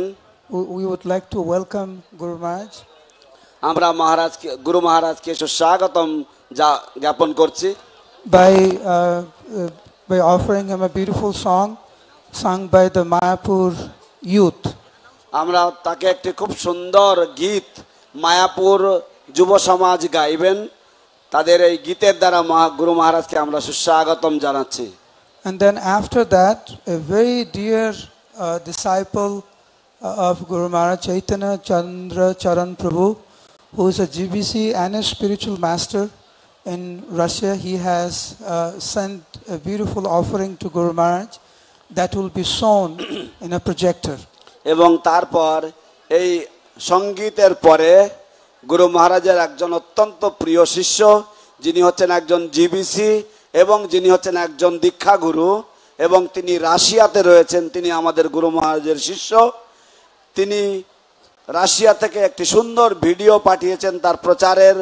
We would like to welcome Guru Maharaj. আমরা গুরু মহারাজকে সুস্বাগতম জ্ঞাপন করছি by offering him a beautiful song sung by the Mayapur youth. আমরা তাকে একটি খুব সুন্দর গীত মায়াপুর যুব সমাজ গাইবেন। তাদের এই গীতের দ্বারা গুরু মহারাজকে আমরা সুস্বাগতম জানাচ্ছি। And then after that, a very dear disciple of Guru Maharaj, Chaitanya Chandra Charan Prabhu, who is a GBC and a spiritual master in Russia, he has sent a beautiful offering to Guru Maharaj that will be shown in a projector. এবং তারপর এই সঙ্গীতের পরে গুরু মহারাজের একজন অত্যন্ত প্রিয় শিষ্য, যিনি হচ্ছেন একজন জিবিসি এবং যিনি হচ্ছেন একজন দীক্ষা গুরু এবং তিনি রাশিয়াতে রয়েছেন, তিনি আমাদের গুরু মহারাজের শিষ্য। তিনি রাশিয়া থেকে একটি সুন্দর ভিডিও পাঠিয়েছেন, তার প্রচারের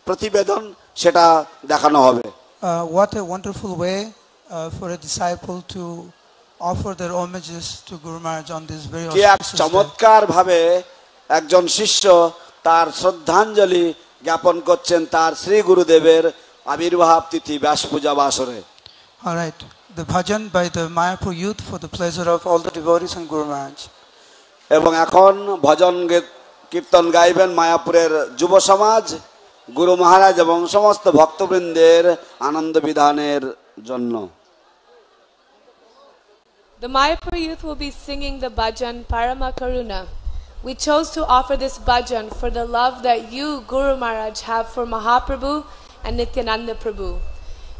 প্রতিবেদন সেটা দেখানো হবে। What a wonderful way for a disciple to offer their homages to Guru Maharaj on this very auspicious day. চমৎকার ভাবে একজন শিষ্য তার শ্রদ্ধাঞ্জলি জ্ঞাপন করছেন তার শ্রী গুরুদেবের আবির্ভাব তিথি ব্যাস পূজা বাসরে। All right, the bhajan by the Mayapur youth for the pleasure of all the devotees and Guru Maharaj. এবং এখন ভজন কীর্তন গাইবেন মায়াপুরের যুব সমাজ গুরু মহারাজ এবং সমস্ত ভক্তবৃন্দের আনন্দ বিধানের জন্য। The Mayapur youth will be singing the bhajan Parama Karuna. We chose to offer this bhajan for the love that you, Guru Maharaj, have for Mahaprabhu and Nityananda Prabhu.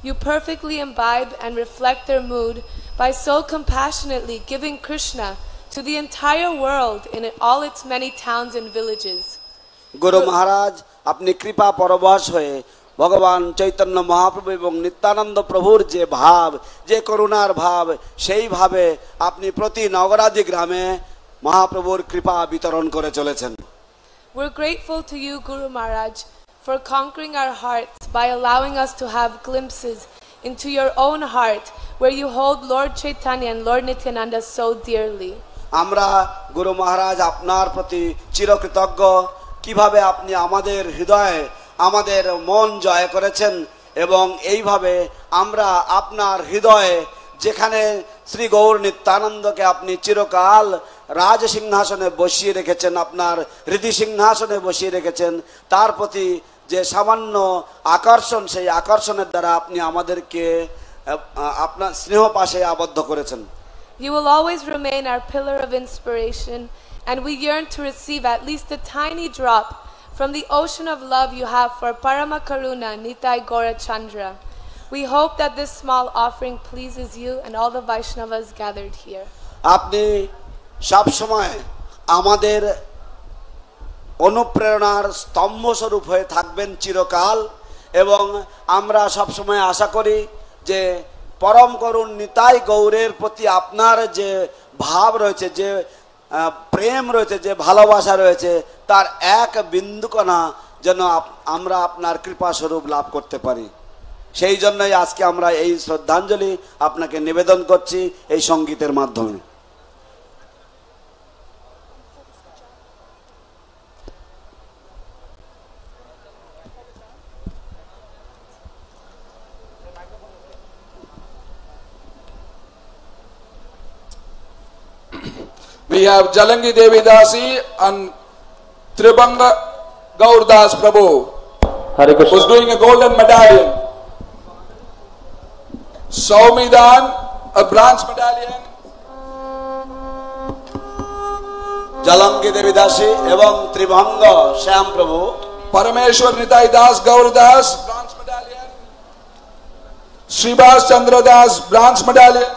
You perfectly imbibe and reflect their mood by so compassionately giving Krishna to the entire world in all its many towns and villages. Guru Maharaj, আপনি কৃপা পরবশ হয়ে ভগবান চৈতন্য মহাপ্রভু এবং নিত্যানন্দ প্রভুর যে ভাব, যে করুণার ভাব, সেই ভাবে আপনি প্রতি নগরাদি গ্রামে মহাপ্রভুর কৃপা বিতরণ করে চলেছেন। We're grateful to you, Guru Maharaj, for conquering our hearts by allowing us to have glimpses into your own heart where you hold Lord Chaitanya and Lord Nityananda so dearly. আমরা গুরু মহারাজ আপনার প্রতি চিরকৃতজ্ঞ, কিভাবে আপনি আমাদের হৃদয়ে আমাদের মন জয় করেছেন এবং এইভাবে আমরা আপনার হৃদয়ে যেখানে শ্রী গৌর নিত্যানন্দকে আপনি চিরকাল রাজ সিংহাসনে বসিয়ে রেখেছেন, আপনার হৃদি সিংহাসনে বসিয়ে রেখেছেন, তার প্রতি যে সামান্য আকর্ষণ, সেই আকর্ষণের দ্বারা আপনি আমাদেরকে আপনার স্নেহ পাশে আবদ্ধ করেছেন। You will always remain our pillar of inspiration, and we yearn to receive at least a tiny drop from the ocean of love you have for Parama Karuna Nitai Gaura Chandra. We hope that this small offering pleases you and all the Vaishnavas gathered here. আপনি সব সময় আমাদের অনুপ্রেরণার স্তম্ভ স্বরূপ হয়ে থাকবেন চিরকাল এবং আমরা সব সময় আশা করি যে परम करुण निताई गौरेर प्रति आपनार जे भाव रयेछे जे प्रेम रयेछे जे भालोबासा रयेछे तार एक बिंदुकणा जेन आमरा आपनार कृपा स्वरूप लाभ करते पारी সেই জন্যই আজকে আমরা এই শ্রদ্ধাঞ্জলি আপনাকে নিবেদন করছি এই সংগীতের মাধ্যমে। We have Jalangi Devi Dasi and Tribanga Gaurdas Prabhu, who's doing a golden medallion. Swami a bronze medallion. Jalangi Devi Dasi एवं Tribanga Shyam Prabhu. Parameshwar Nitai Das Gaurdas, bronze medallion. Srivas Chandra Das, bronze medallion.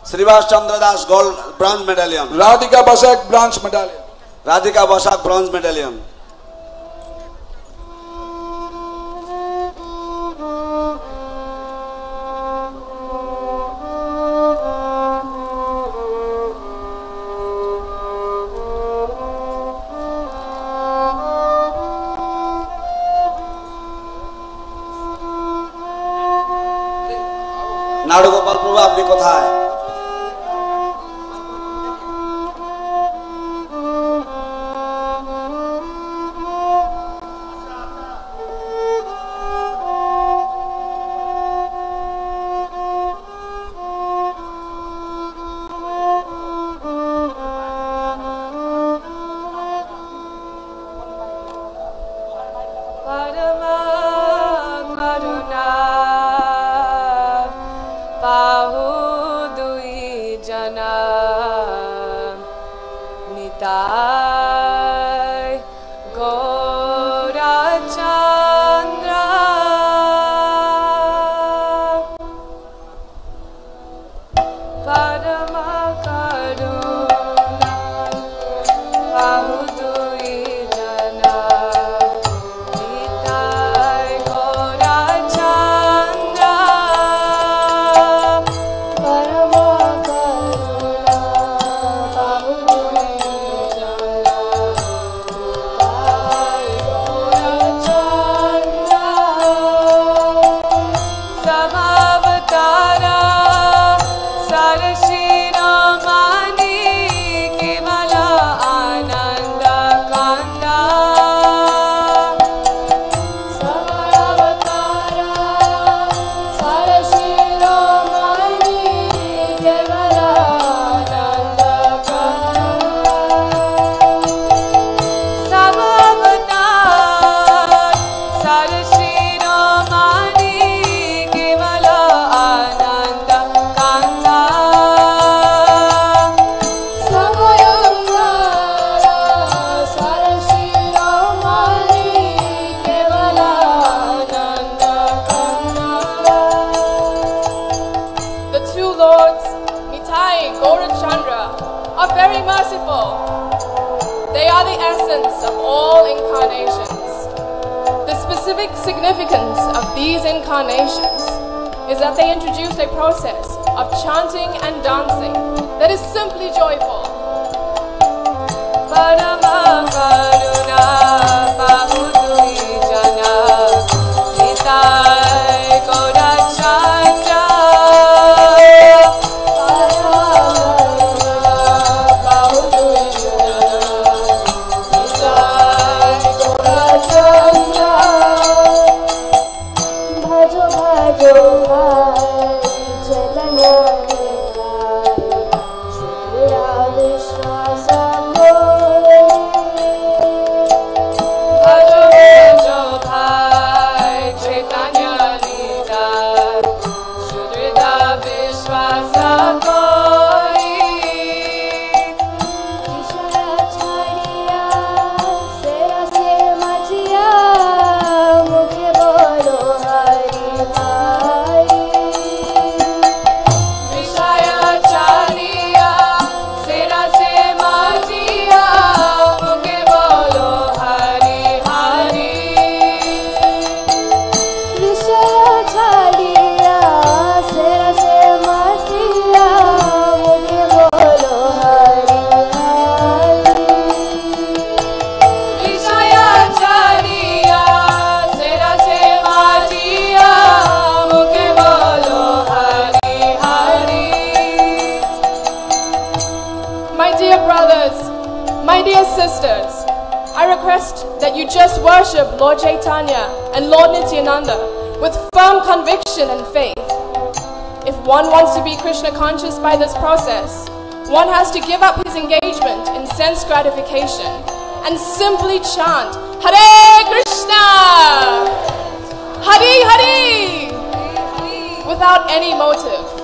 Srivas Chandra Das gold bronze medallion. Radhika Basak, bronze medallion. Radhika Basak bronze medallion. नाडुगोपाल प्रभु आपनी कोथाय Significance of these incarnations is that they introduced a process of chanting and dancing that is simply joyful. Viश्वासा you just worship Lord Chaitanya and Lord Nityananda with firm conviction and faith. If one wants to be Krishna conscious by this process, one has to give up his engagement in sense gratification and simply chant Hare Krishna, Hari Hari, without any motive.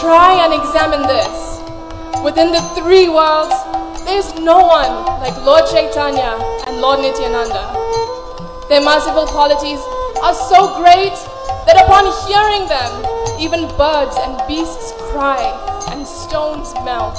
Try and examine this. Within the three worlds, there's no one like Lord Chaitanya and Lord Nityananda. Their merciful qualities are so great that upon hearing them, even birds and beasts cry and stones melt.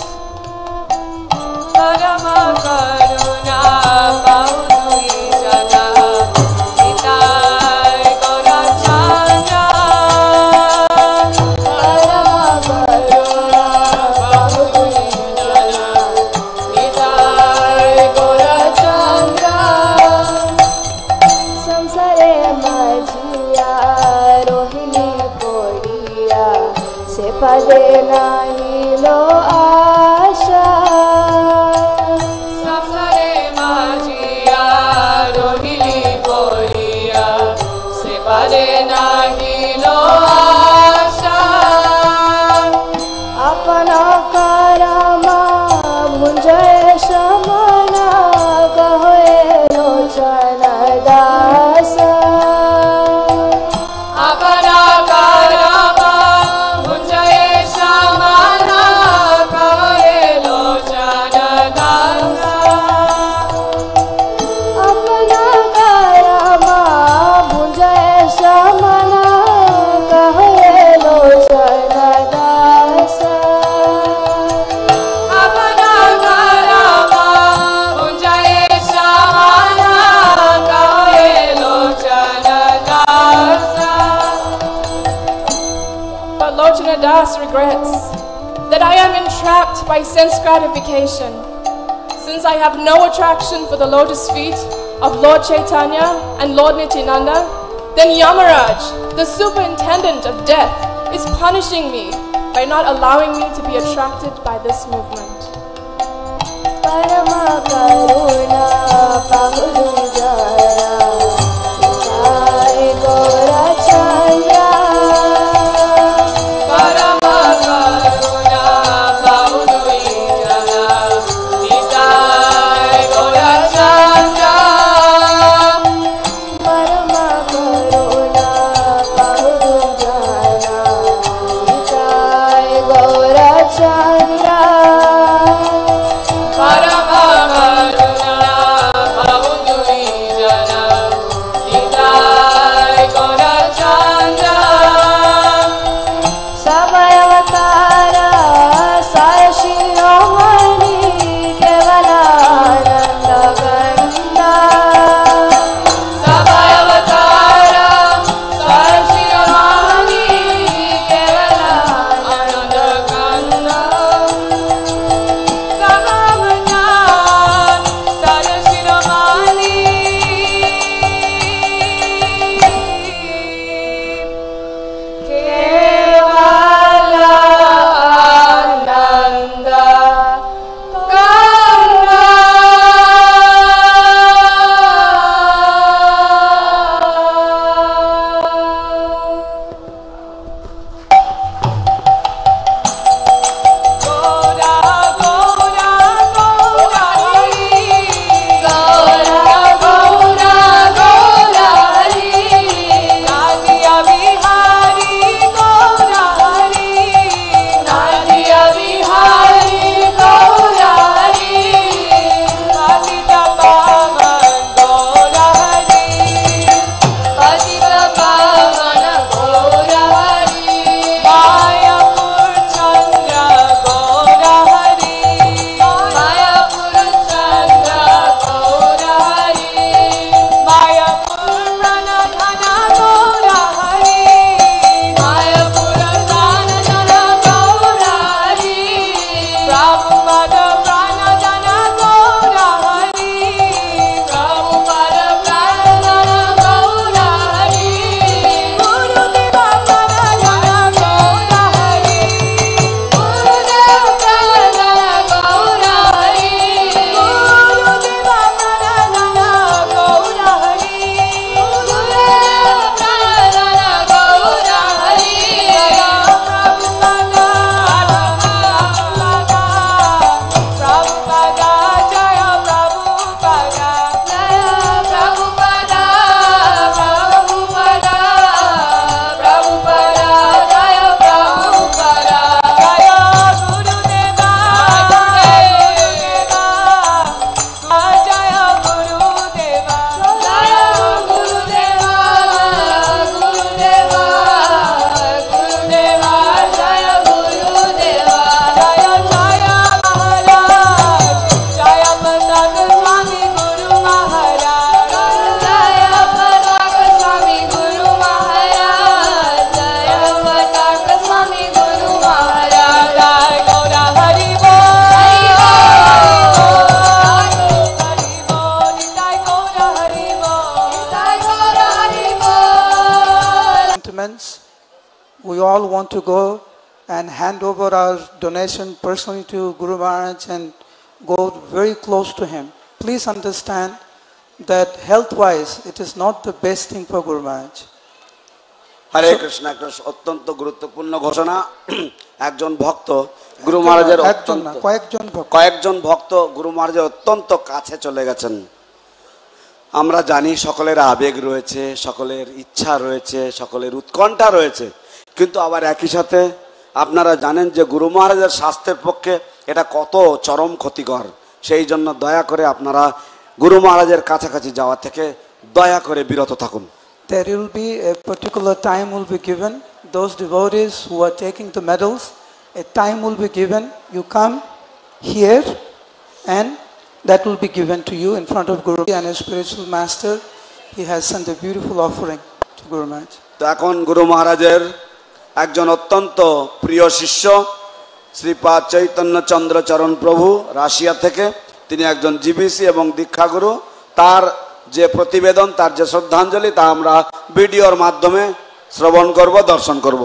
Regrets that I am entrapped by sense gratification. Since I have no attraction for the lotus feet of Lord Chaitanya and Lord Nityananda, then Yamaraj, the superintendent of death, is punishing me by not allowing me to be attracted by this movement. to go and hand over our donation personally to Guru Maharaj and go very close to him. Please understand that health-wise, it is not the best thing for Guru Maharaj. হরে কৃষ্ণ, একটা অত্যন্ত গুরুত্বপূর্ণ ঘোষণা। একজন ভক্ত গুরু মহারাজের কয়েকজন ভক্ত গুরু মহারাজের অত্যন্ত কাছে চলে গেছেন। আমরা জানি সকলের আবেগ রয়েছে, সকলের ইচ্ছা রয়েছে, সকলের উৎকণ্ঠা রয়েছে, কিন্তু আবার একই সাথে আপনারা জানেন যে গুরু মহারাজের স্বাস্থ্যের পক্ষে এটা কত চরম ক্ষতিকর। সেই জন্য দয়া করে আপনারা গুরু মহারাজের কাছাকাছি যাওয়া থেকে দয়া করে বিরত থাকুন। There will be a particular time will be given. Those devotees who are taking the medals, a time will be given. You come here and that will be given to you in front of Guru and a spiritual master. He has sent a beautiful offering to Guru Maharaj. তো এখন গুরু মহারাজের একজন অত্যন্ত প্রিয় শিষ্য শ্রীপাদ চৈতন্য চন্দ্র চরণ প্রভু Russia থেকে, তিনি একজন জিবিসি এবং দীক্ষাগুরু। তার যে প্রতিবেদন, তার যে শ্রদ্ধাঞ্জলি, তা আমরা ভিডিওর মাধ্যমে শ্রবণ করব, দর্শন করব।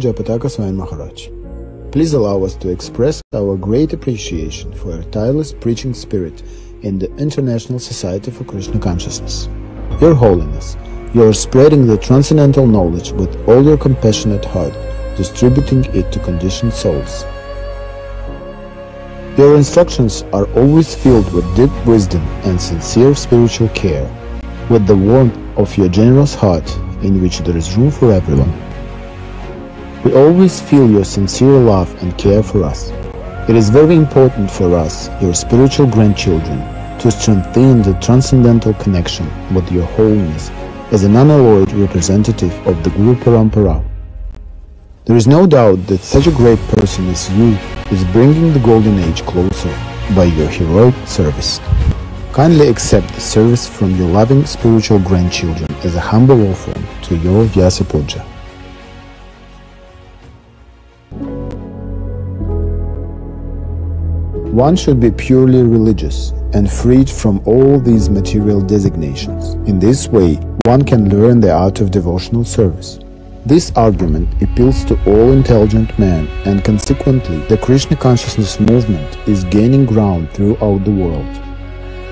Jayapataka Swami Maharaj. Please allow us to express our great appreciation for your tireless preaching spirit in the International Society for Krishna Consciousness. Your Holiness, you are spreading the transcendental knowledge with all your compassionate heart, distributing it to conditioned souls. Your instructions are always filled with deep wisdom and sincere spiritual care, with the warmth of your generous heart in which there is room for everyone. We always feel your sincere love and care for us. It is very important for us, your spiritual grandchildren, to strengthen the transcendental connection with your Holiness as an unalloyed representative of the Guru Parampara. There is no doubt that such a great person as you is bringing the golden age closer by your heroic service. Kindly accept the service from your loving spiritual grandchildren as a humble offering to your Vyasa Puja. One should be purely religious and freed from all these material designations. In this way, one can learn the art of devotional service. This argument appeals to all intelligent men, and consequently, the Krishna consciousness movement is gaining ground throughout the world.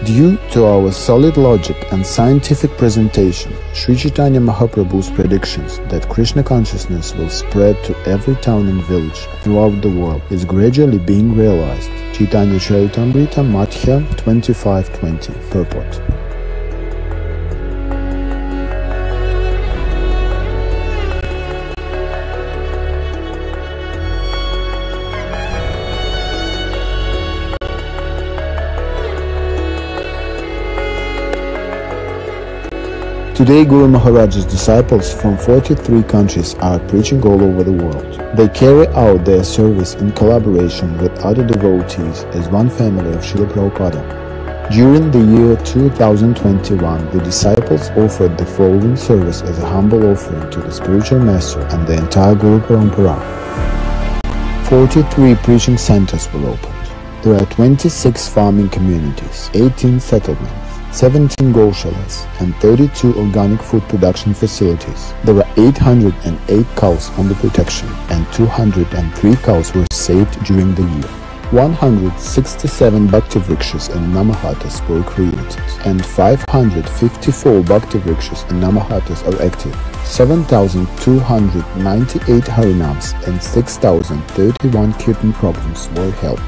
Due to our solid logic and scientific presentation, Sri Chaitanya Mahaprabhu's predictions that Krishna consciousness will spread to every town and village throughout the world is gradually being realized. Chaitanya Charitamrita Madhya 25:20 Purport. Today, Guru Maharaj's disciples from 43 countries are preaching all over the world. They carry out their service in collaboration with other devotees as one family of Srila Prabhupada. During the year 2021, the disciples offered the following service as a humble offering to the spiritual master and the entire Guru Parampara. 43 preaching centers were opened. There are 26 farming communities, 18 settlements, 17 goshalas and 32 organic food production facilities. There are 808 cows under protection and 203 cows were saved during the year. 167 bhakti vrikshas and namahatas were created and 554 bhakti vrikshas and namahatas are active. 7,298 harinams and 6,031 kirtan programs were held.